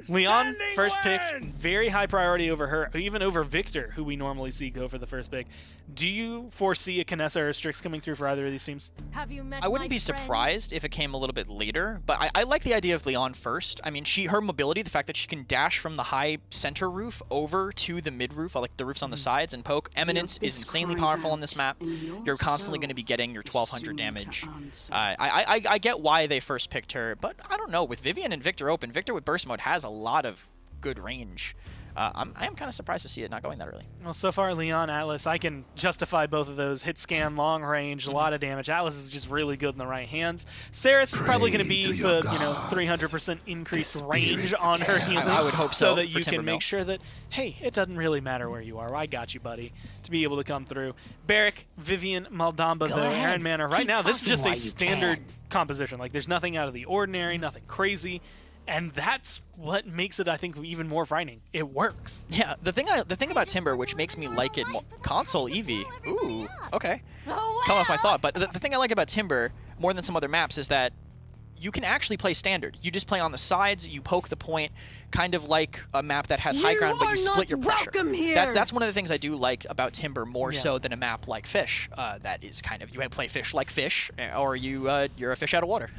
Leon, first pick, very high priority over her, even over Victor, who we normally see go for the first pick. Do you foresee a Kinessa or a Strix coming through for either of these teams? I wouldn't be surprised if it came a little bit later, but I like the idea of Leon first. I mean, her mobility, the fact that she can dash from the high center roof over to the mid roof, like the roofs on the sides, and poke. Eminence is insanely powerful on this map. You're constantly going to be getting your 1200 damage. I get why they first picked her, but I don't know. With Vivian and Victor open, Victor with burst mode has a lot of good range. I am kind of surprised to see it not going that early. Well, so far, Leon, Atlas, I can justify both of those. Hit scan, long range, a lot of damage. Atlas is just really good in the right hands. Saris is probably going to be the 300% increased range on her healing. I would hope so that you can make sure that, hey, it doesn't really matter where you are. I got you, buddy, to be able to come through. Barrick, Vivian, Maldamba, the Ehrenmanner. Right now, this is just a standard composition. Like, there's nothing out of the ordinary, nothing crazy. And that's what makes it, I think, even more frightening. It works. Yeah, the thing about Timber, which makes me like it more, console Eevee. Ooh, okay. Come off my thought. But the thing I like about Timber, more than some other maps, is that you can actually play standard. You just play on the sides, you poke the point, kind of like a map that has high ground, but you split your pressure. That's one of the things I do like about Timber more so than a map like Fish. That is kind of, you play Fish like Fish, or you're a fish out of water.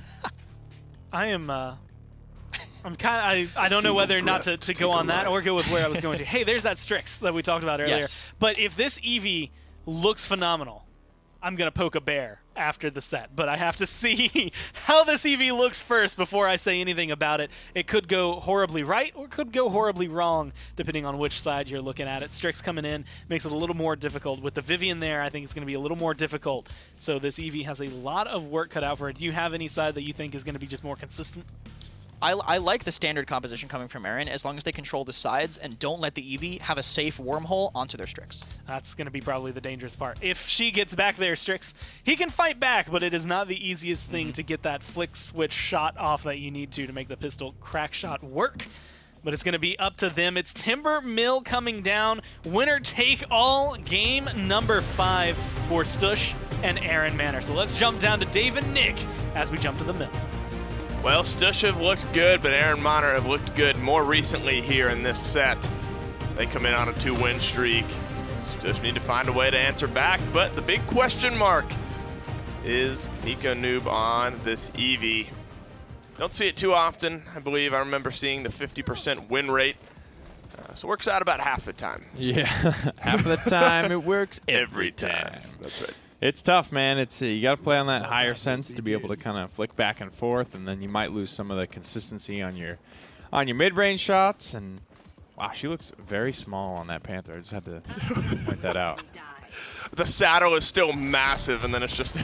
I'm kind of, I don't know whether or not to go on that or go with where I was going to. Hey, there's that Strix that we talked about earlier. Yes. But if this Eevee looks phenomenal, I'm going to poke a bear after the set. But I have to see how this Eevee looks first before I say anything about it. It could go horribly right or could go horribly wrong, depending on which side you're looking at it. Strix coming in makes it a little more difficult. With the Vivian there, I think it's going to be a little more difficult. So this Eevee has a lot of work cut out for it. Do you have any side that you think is going to be just more consistent? I like the standard composition coming from Aaron, as long as they control the sides and don't let the Eevee have a safe wormhole onto their Strix. That's going to be probably the dangerous part. If she gets back there, Strix, he can fight back, but it is not the easiest thing to get that flick switch shot off that you need to make the pistol crack shot work. But it's going to be up to them. It's Timber Mill coming down. Winner take all, game number 5 for Stush and Ehrenmanner. So let's jump down to Dave and Nick as we jump to the mill. Well, Stush have looked good, but Ehrenmanner have looked good more recently here in this set. They come in on a 2-win streak. Stush need to find a way to answer back, but the big question mark is Nico Noob on this Eevee. Don't see it too often. I believe I remember seeing the 50% win rate. So it works out about half the time. Yeah, half of the time it works every time. That's right. It's tough, man. It's you got to play on that higher sense to be able to kind of flick back and forth, and then you might lose some of the consistency on your mid-range shots. And wow, she looks very small on that Panther. I just had to point that out. The saddle is still massive, and then it's just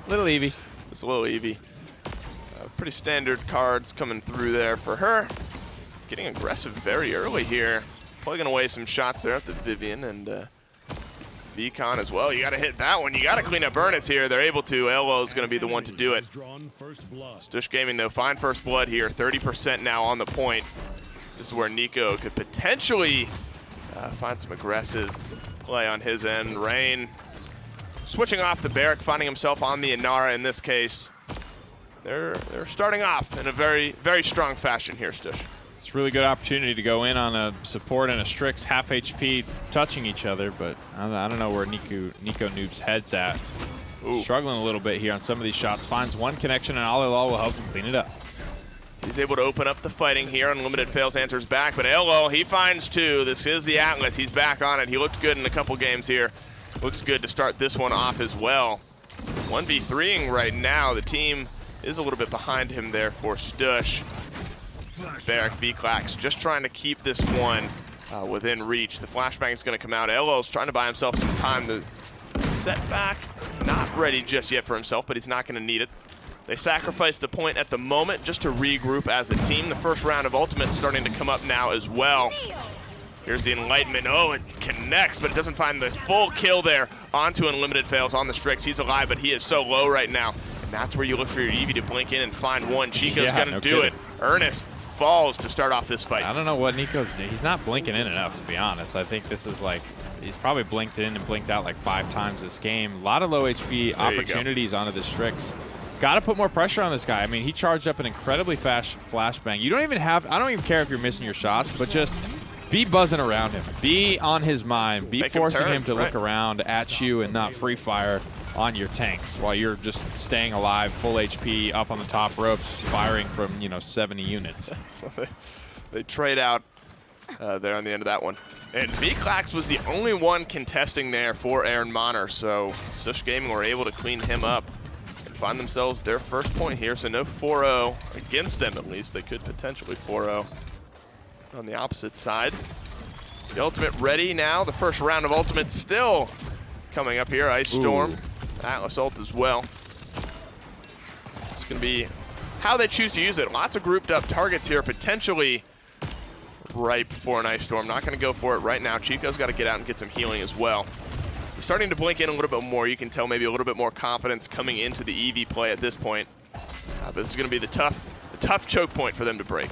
Little Eevee. It's a little Eevee. Pretty standard cards coming through there for her. Getting aggressive very early here. Plugging away some shots there at the Vivian and VCon as well. You got to hit that one. You got to clean up Ernest here. They're able to. Elo is going to be the one to do it. Stush Gaming, though, find first blood here. 30% now on the point. This is where Nico could potentially find some aggressive play on his end. Rain switching off the Barrack, finding himself on the Inara in this case. They're starting off in a very, very strong fashion here, Stush. It's a really good opportunity to go in on a support and a Strix half HP touching each other, but I don't know where Nico Noob's head's at. Ooh. Struggling a little bit here on some of these shots. Finds one connection, and Alilal will help him clean it up. He's able to open up the fighting here. Unlimited fails, answers back, but Elo, he finds 2. This is the Atlas. He's back on it. He looked good in a couple games here. Looks good to start this one off as well. 1v3ing right now. The team is a little bit behind him there for Stush. Barrack V-Clax just trying to keep this one within reach. The flashbang is going to come out. Elo's trying to buy himself some time. The setback, not ready just yet for himself, but he's not going to need it. They sacrifice the point at the moment just to regroup as a team. The first round of ultimates starting to come up now as well. Here's the Enlightenment. Oh, it connects, but it doesn't find the full kill there onto Unlimited Fails on the Strix. He's alive, but he is so low right now. And that's where you look for your Eevee to blink in and find one. Chico's going to do it. Ernest falls to start off this fight. I don't know what Nico's doing. He's not blinking in enough, to be honest. I think this is like, he's probably blinked in and blinked out like 5 times this game. A lot of low HP opportunities onto the Strix. got to put more pressure on this guy. I mean, he charged up an incredibly fast flashbang. You don't even have, I don't even care if you're missing your shots, but just be buzzing around him. Be on his mind. Be forcing him to look around at you and not free fire on your tanks while you're just staying alive, full HP, up on the top ropes, firing from, 70 units. They trade out there on the end of that one. And Vklax was the only one contesting there for Ehrenmanner, so Stush Gaming were able to clean him up and find themselves their first point here, so no 4-0 against them at least. They could potentially 4-0 on the opposite side. The ultimate ready now. The first round of ultimates still coming up here. Ice Storm, Atlas ult as well. It's going to be how they choose to use it. Lots of grouped up targets here, potentially ripe for an Ice Storm. Not going to go for it right now. Chico's got to get out and get some healing as well. He's starting to blink in a little bit more. You can tell maybe a little bit more confidence coming into the Eevee play at this point. But this is going to be the tough choke point for them to break.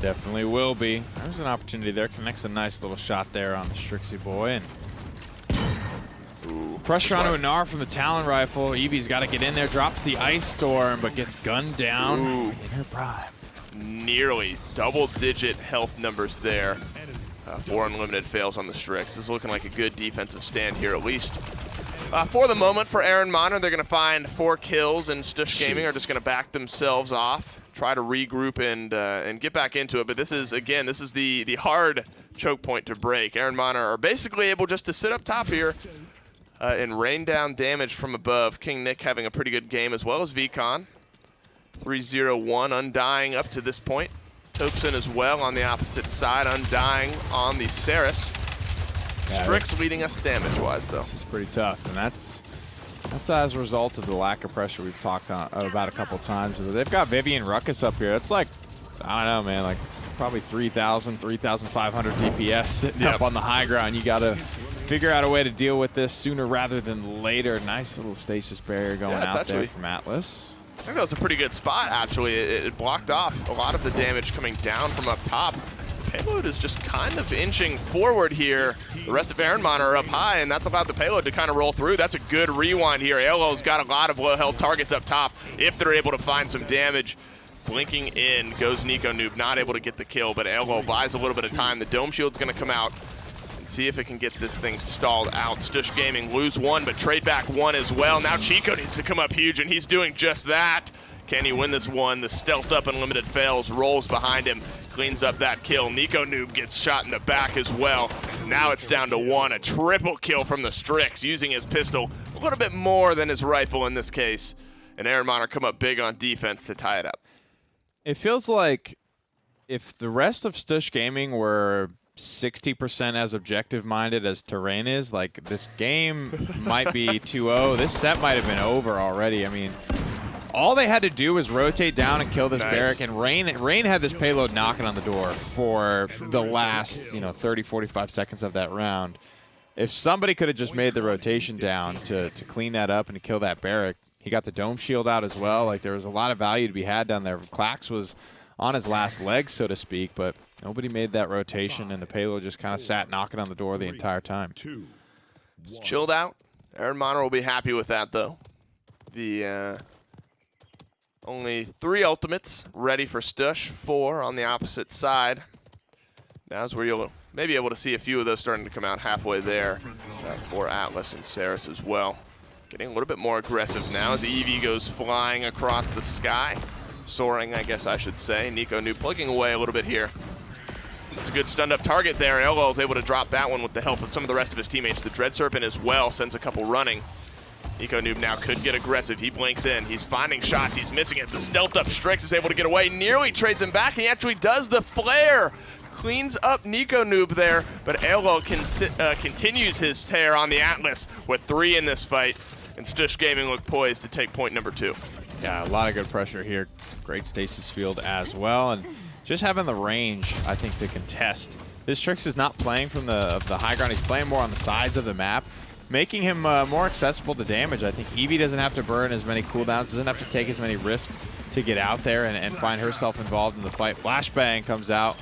Definitely will be. There's an opportunity there. Connects a nice little shot there on the Strixie boy. And pressure onto Anar from the Talon rifle. Eevee's got to get in there. Drops the Ice Storm, but gets gunned down in her prime. Nearly double-digit health numbers there. 4 unlimited fails on the Strix. This is looking like a good defensive stand here, at least. For the moment, for Ehrenmanner, they're going to find 4 kills, and Stush Gaming are just going to back themselves off, try to regroup and get back into it. But this is, again, this is the hard choke point to break. Ehrenmanner are basically able just to sit up top here and rain down damage from above. King Nick having a pretty good game, as well as VCon. 3-0-1, Undying up to this point. Topson as well on the opposite side, Undying on the Saris. Strix leading us damage-wise, though. This is pretty tough, and that's as a result of the lack of pressure we've talked about a couple times. They've got Vivian Ruckus up here. That's like, I don't know, man, like probably 3,000, 3,500 DPS sitting up on the high ground. You got to figure out a way to deal with this sooner rather than later. Nice little stasis barrier going out there from Atlas. I think that was a pretty good spot, actually. It blocked off a lot of the damage coming down from up top. Payload is just kind of inching forward here. The rest of Ehrenmanner are up high, and that's about the payload to kind of roll through. That's a good rewind here. Elo's got a lot of low-health targets up top if they're able to find some damage. Blinking in goes Nico Noob, not able to get the kill, but Elo buys a little bit of time. The Dome Shield's going to come out and see if it can get this thing stalled out. Stush Gaming lose 1, but trade back 1 as well. Now Chico needs to come up huge, and he's doing just that. Can he win this one? The stealthed up unlimited fails, rolls behind him, cleans up that kill. Nico Noob gets shot in the back as well. Now it's down to 1, a triple kill from the Strix, using his pistol a little bit more than his rifle in this case. And Ehrenmanner come up big on defense to tie it up. It feels like if the rest of Stush Gaming were 60% as objective-minded as Terrain is, like, this game might be 2-0. This set might have been over already. I mean, all they had to do was rotate down and kill this barrack, and Rain had this payload knocking on the door for the last, 30, 45 seconds of that round. If somebody could have just made the rotation down to clean that up and to kill that barrack, he got the dome shield out as well. Like, there was a lot of value to be had down there. Clax was on his last leg, so to speak, but nobody made that rotation, and the payload just kind of sat knocking on the door the entire time. It's chilled out. Ehrenmanner will be happy with that, though. The only 3 ultimates ready for Stush, 4 on the opposite side. Now's where you'll maybe able to see a few of those starting to come out halfway there for Atlas and Saris as well. Getting a little bit more aggressive now as Eevee goes flying across the sky. Soaring, I guess I should say. Nico Noob plugging away a little bit here. That's a good stunned up target there. Elo is able to drop that one with the help of some of the rest of his teammates. The Dread Serpent as well sends a couple running. Nico Noob now could get aggressive. He blinks in. He's finding shots. He's missing it. The stealthed up Strix is able to get away. Nearly trades him back. He actually does the flare. Cleans up Nico Noob there, but Elo continues his tear on the Atlas with 3 in this fight. And Stush Gaming look poised to take point number 2. Yeah, a lot of good pressure here. Great stasis field as well, and just having the range, I think, to contest. This Strix is not playing from the high ground. He's playing more on the sides of the map, making him more accessible to damage. I think Eevee doesn't have to burn as many cooldowns, doesn't have to take as many risks to get out there and find herself involved in the fight. Flashbang comes out,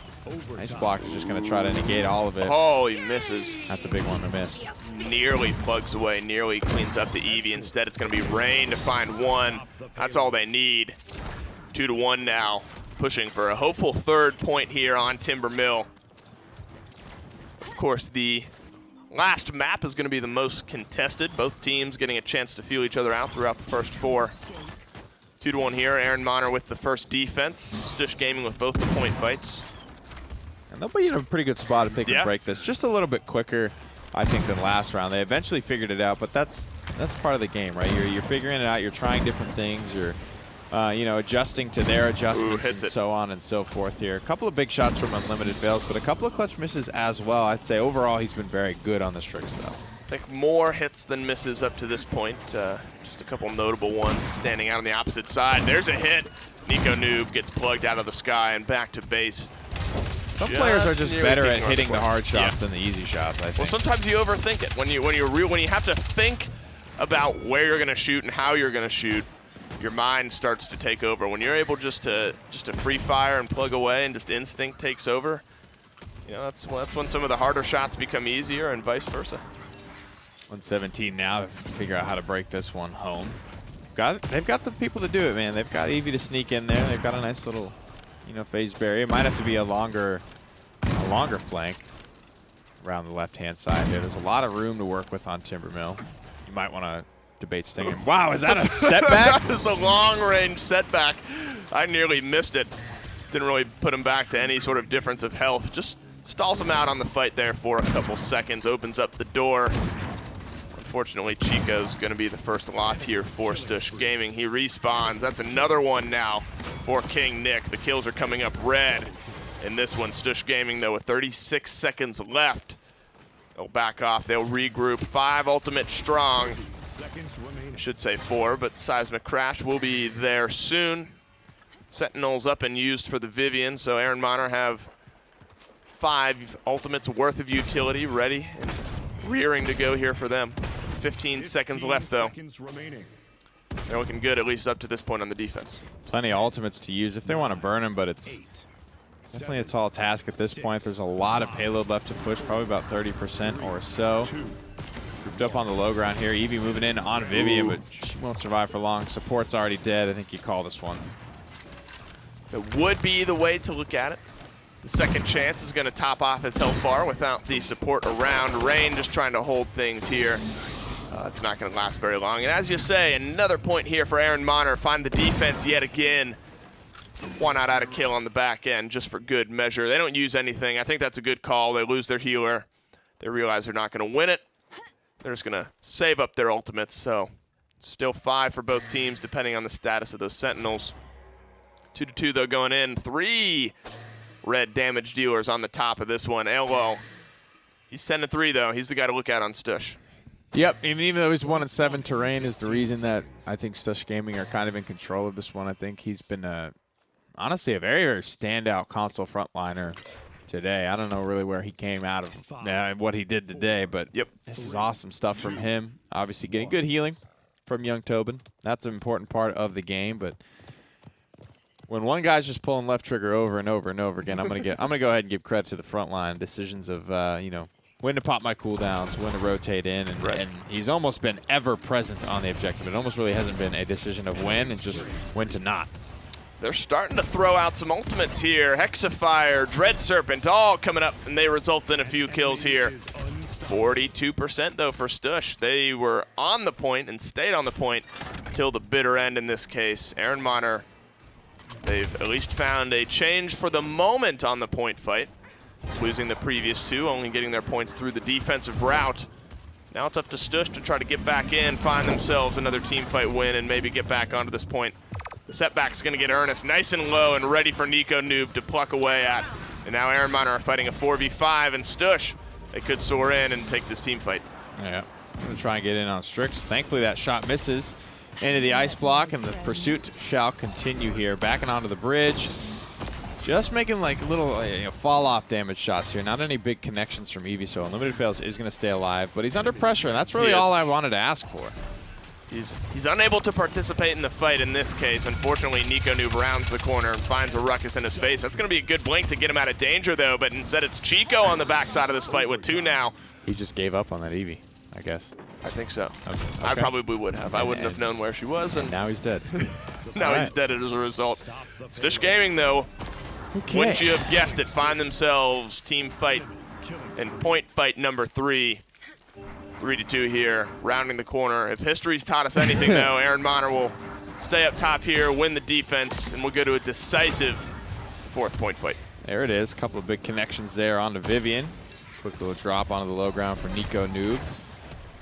Nice block. Is just going to try to negate all of it. Oh, he misses. That's a big one to miss. Nearly plugs away, nearly cleans up the Eevee. Instead, it's going to be Rain to find one. That's all they need. 2-1 now, pushing for a hopeful third point here on Timber Mill. Of course, the last map is going to be the most contested. Both teams getting a chance to feel each other out throughout the first 4. 2-1 here. Ehrenmanner with the first defense. Stush Gaming with both the point fights. And they'll be in a pretty good spot if they can break this. Just a little bit quicker, I think, than last round. They eventually figured it out, but that's part of the game, right? You're figuring it out. You're trying different things. You're adjusting to their adjustments and so on and so forth here. A couple of big shots from Unlimited fails, but a couple of clutch misses as well. I'd say overall he's been very good on the Strix, though. I think more hits than misses up to this point. Just a couple notable ones standing out on the opposite side. There's a hit. Nico Noob gets plugged out of the sky and back to base. Some players are just better at hitting the hard shots than the easy shots, I think. Well, sometimes you overthink it. When you have to think about where you're going to shoot and how you're going to shoot, your mind starts to take over. When you're able just to free fire and plug away and just instinct takes over, that's when some of the harder shots become easier and vice versa. 117 now to figure out how to break this one home. They've got the people to do it, man. They've got Eevee to sneak in there. They've got a nice little, phase barrier. It might have to be a longer flank around the left-hand side here. There's a lot of room to work with on Timber Mill. You might want to debate Stinger. Wow, is that a setback? That is a long-range setback. I nearly missed it. Didn't really put him back to any sort of difference of health. Just stalls him out on the fight there for a couple seconds. Opens up the door. Unfortunately, Chico's going to be the first loss here for Stush Gaming. He respawns. That's another one now for King Nick. The kills are coming up red in this one. Stush Gaming, though, with 36 seconds left. They'll back off. They'll regroup. 5 ultimate strong. I should say 4, but Seismic Crash will be there soon. Sentinels up and used for the Vivian, so Ehrenmanner have 5 ultimates worth of utility ready and rearing to go here for them. 15 seconds left, though. They're looking good, at least up to this point on the defense. Plenty of ultimates to use if they want to burn them, but it's definitely a tall task at this point. There's a lot of payload left to push, probably about 30% or so. Grouped up on the low ground here. Eevee moving in on Vivian, but she won't survive for long. Support's already dead. I think you call this one. That would be the way to look at it. The second chance is going to top off his health bar without the support around. Rain just trying to hold things here. It's not going to last very long. And as you say, another point here for Ehrenmanner. Find the defense yet again. Why not add a kill on the back end just for good measure? They don't use anything. I think that's a good call. They lose their healer. They realize they're not going to win it. They're just going to save up their ultimates. So still 5 for both teams depending on the status of those Sentinels. 2-2 though going in. 3 red damage dealers on the top of this one. Elo, he's 10-3 though. He's the guy to look at on Stush. Yep, even though he's 1-7, Terrain is the reason that I think Stush Gaming are kind of in control of this one. I think he's been, honestly, a very, very standout console frontliner today. I don't know really where he came out of what he did today, but this is awesome stuff from him. Obviously getting good healing from young Tobin. That's an important part of the game, but when one guy's just pulling left trigger over and over and over again, I'm gonna go ahead and give credit to the front line decisions of when to pop my cooldowns, when to rotate in, and he's almost been ever present on the objective. It almost really hasn't been a decision of when and just when to not. They're starting to throw out some ultimates here. Hexafire, Dread Serpent, all coming up, and they result in a few kills here. 42% though for Stush. They were on the point and stayed on the point till the bitter end in this case. Ehrenmanner, they've at least found a change for the moment on the point fight. Losing the previous 2, only getting their points through the defensive route. Now it's up to Stush to try to get back in, find themselves another team fight win, and maybe get back onto this point. The setback's going to get Ernest nice and low and ready for Nico Noob to pluck away at. And now Ehrenmanner are fighting a 4v5, and Stush, they could soar in and take this team fight. Yeah, I'm going to try and get in on Strix. Thankfully that shot misses into the ice block, and the pursuit shall continue here. Backing onto the bridge. Just making like little fall-off damage shots here. Not any big connections from Eevee, so Unlimited Fails is going to stay alive. But he's under pressure, and that's really all I wanted to ask for. He's unable to participate in the fight in this case. Unfortunately, Nico Noob rounds the corner and finds a ruckus in his face. That's going to be a good blink to get him out of danger, though, but instead it's Chico on the backside of this fight with 2 now. He just gave up on that Eevee, I guess. I think so. Okay. I probably would have. I wouldn't have known where she was. And now he's dead. now he's dead as a result. Stush Gaming, though, wouldn't you have guessed it, find themselves team fight and point fight number 3. 3-2 here, rounding the corner. If history's taught us anything, though, Ehrenmanner will stay up top here, win the defense, and we'll go to a decisive 4th point fight. There it is. A couple of big connections there onto Vivian. Quick little drop onto the low ground for Nico Noob.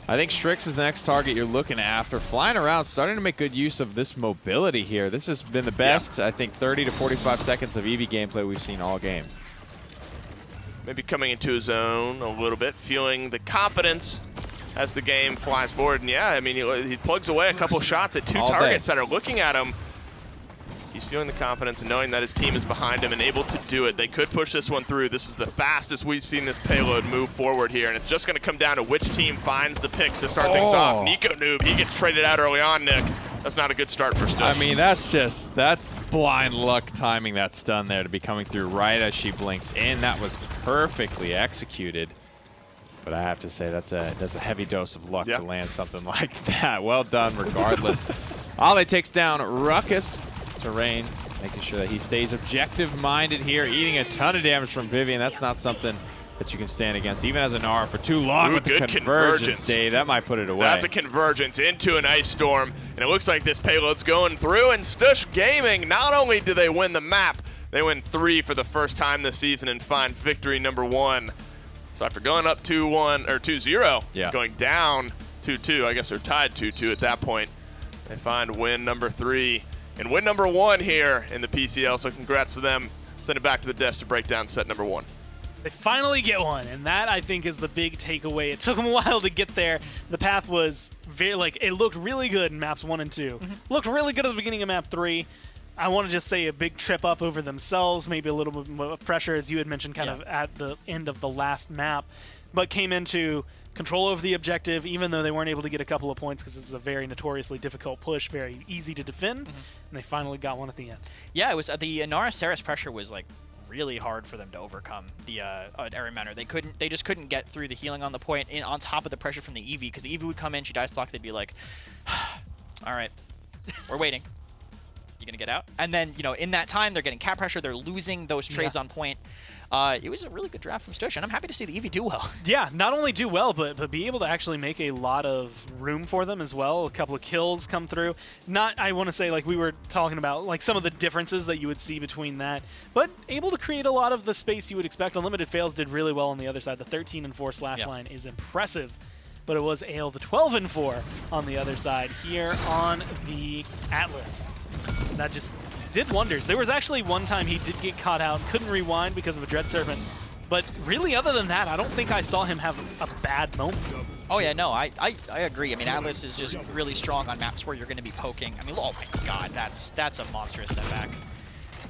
I think Strix is the next target you're looking after. Flying around, starting to make good use of this mobility here. This has been the best, I think, 30 to 45 seconds of Eevee gameplay we've seen all game. Maybe coming into his own a little bit, feeling the confidence as the game flies forward. And yeah, I mean, he plugs away a couple shots at 2 targets that are looking at him. He's feeling the confidence and knowing that his team is behind him and able to do it. They could push this one through. This is the fastest we've seen this payload move forward here, and it's just going to come down to which team finds the picks to start things off. Nico Noob, he gets traded out early on, Nick. That's not a good start for Stush. I mean, that's blind luck timing that stun there to be coming through right as she blinks in. That was perfectly executed. But I have to say, that's a heavy dose of luck to land something like that. Well done, regardless. Ale takes down Ruckus to Rain, making sure that he stays objective-minded here, eating a ton of damage from Vivian. That's not something that you can stand against, even as an Nara for too long. With the convergence, Dave. That might put it away. That's a convergence into an Ice Storm, and it looks like this payload's going through, and Stush Gaming, not only do they win the map, they win 3 for the first time this season and find victory number 1. So after going up 2-1 or 2-0, going down 2-2, I guess they're tied 2-2 at that point. They find win number 3 and win number 1 here in the PCL. So congrats to them. Send it back to the desk to break down set number 1. They finally get one, and that, I think, is the big takeaway. It took them a while to get there. The path was very, it looked really good in maps 1 and 2. Looked really good at the beginning of map 3. I want to just say a big trip up over themselves, maybe a little bit more pressure, as you had mentioned, kind of at the end of the last map, but came into control over the objective, even though they weren't able to get a couple of points because this is a very notoriously difficult push, very easy to defend, and they finally got one at the end. Yeah, it was the Nara Saris pressure was really hard for them to overcome. The Ehrenmanner, they just couldn't get through the healing on the point, on top of the pressure from the Eevee, because the Eevee would come in, she dice block, they'd be like, all right, we're waiting. You gonna get out? And then, in that time, they're getting cap pressure, they're losing those trades on point. It was a really good draft from Stush, and I'm happy to see the Eevee do well. Yeah, not only do well, but be able to actually make a lot of room for them as well. A couple of kills come through. Not, I want to say, like we were talking about, some of the differences that you would see between that, but able to create a lot of the space you would expect. Unlimited Fails did really well on the other side. The 13-4 slash line is impressive, but it was Ale the 12-4 on the other side here on the Atlas. That just did wonders. There was actually one time he did get caught out, couldn't rewind because of a Dread Serpent, but really other than that, I don't think I saw him have a bad moment. Oh yeah, no, I agree. I mean, Atlas is just really strong on maps where you're going to be poking. I mean, oh my god, that's a monstrous setback.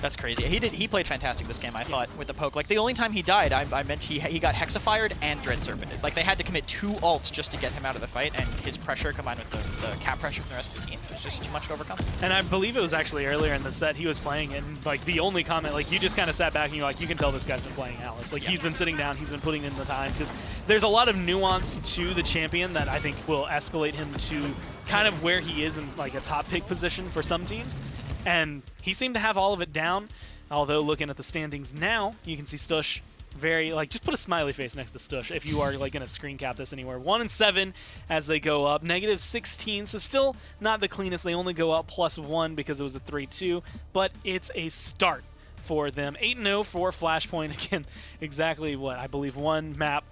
That's crazy. He played fantastic this game, I thought, with the poke. The only time he died, I meant he got Hexifired and Dread Serpented. They had to commit 2 ults just to get him out of the fight, and his pressure combined with the cap pressure from the rest of the team was just too much to overcome. And I believe it was actually earlier in the set he was playing, and the only comment, you just kind of sat back and you're like, you can tell this guy's been playing Atlas. He's been sitting down, he's been putting in the time, because there's a lot of nuance to the champion that I think will escalate him to kind of where he is in a top pick position for some teams. And he seemed to have all of it down. Although looking at the standings now, you can see Stush very, just put a smiley face next to Stush if you are going to screen cap this anywhere. 1-7 as they go up, -16, so still not the cleanest. They only go up +1 because it was a 3-2, but it's a start for them. 8-0 for Flashpoint. Again, exactly what I believe 1 map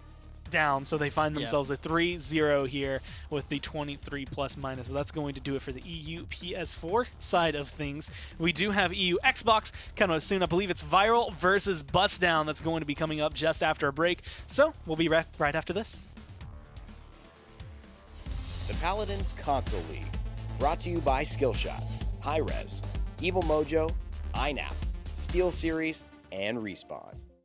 down, so they find themselves a 3-0 here with the 23+ minus. But that's going to do it for the EU PS4 side of things. We do have EU Xbox coming up soon. I believe it's Viral versus Bust Down that's going to be coming up just after a break. So we'll be right after this. The Paladins Console League, brought to you by Skillshot, Hi-Rez, Evil Mojo, iNap, Steel Series, and Respawn.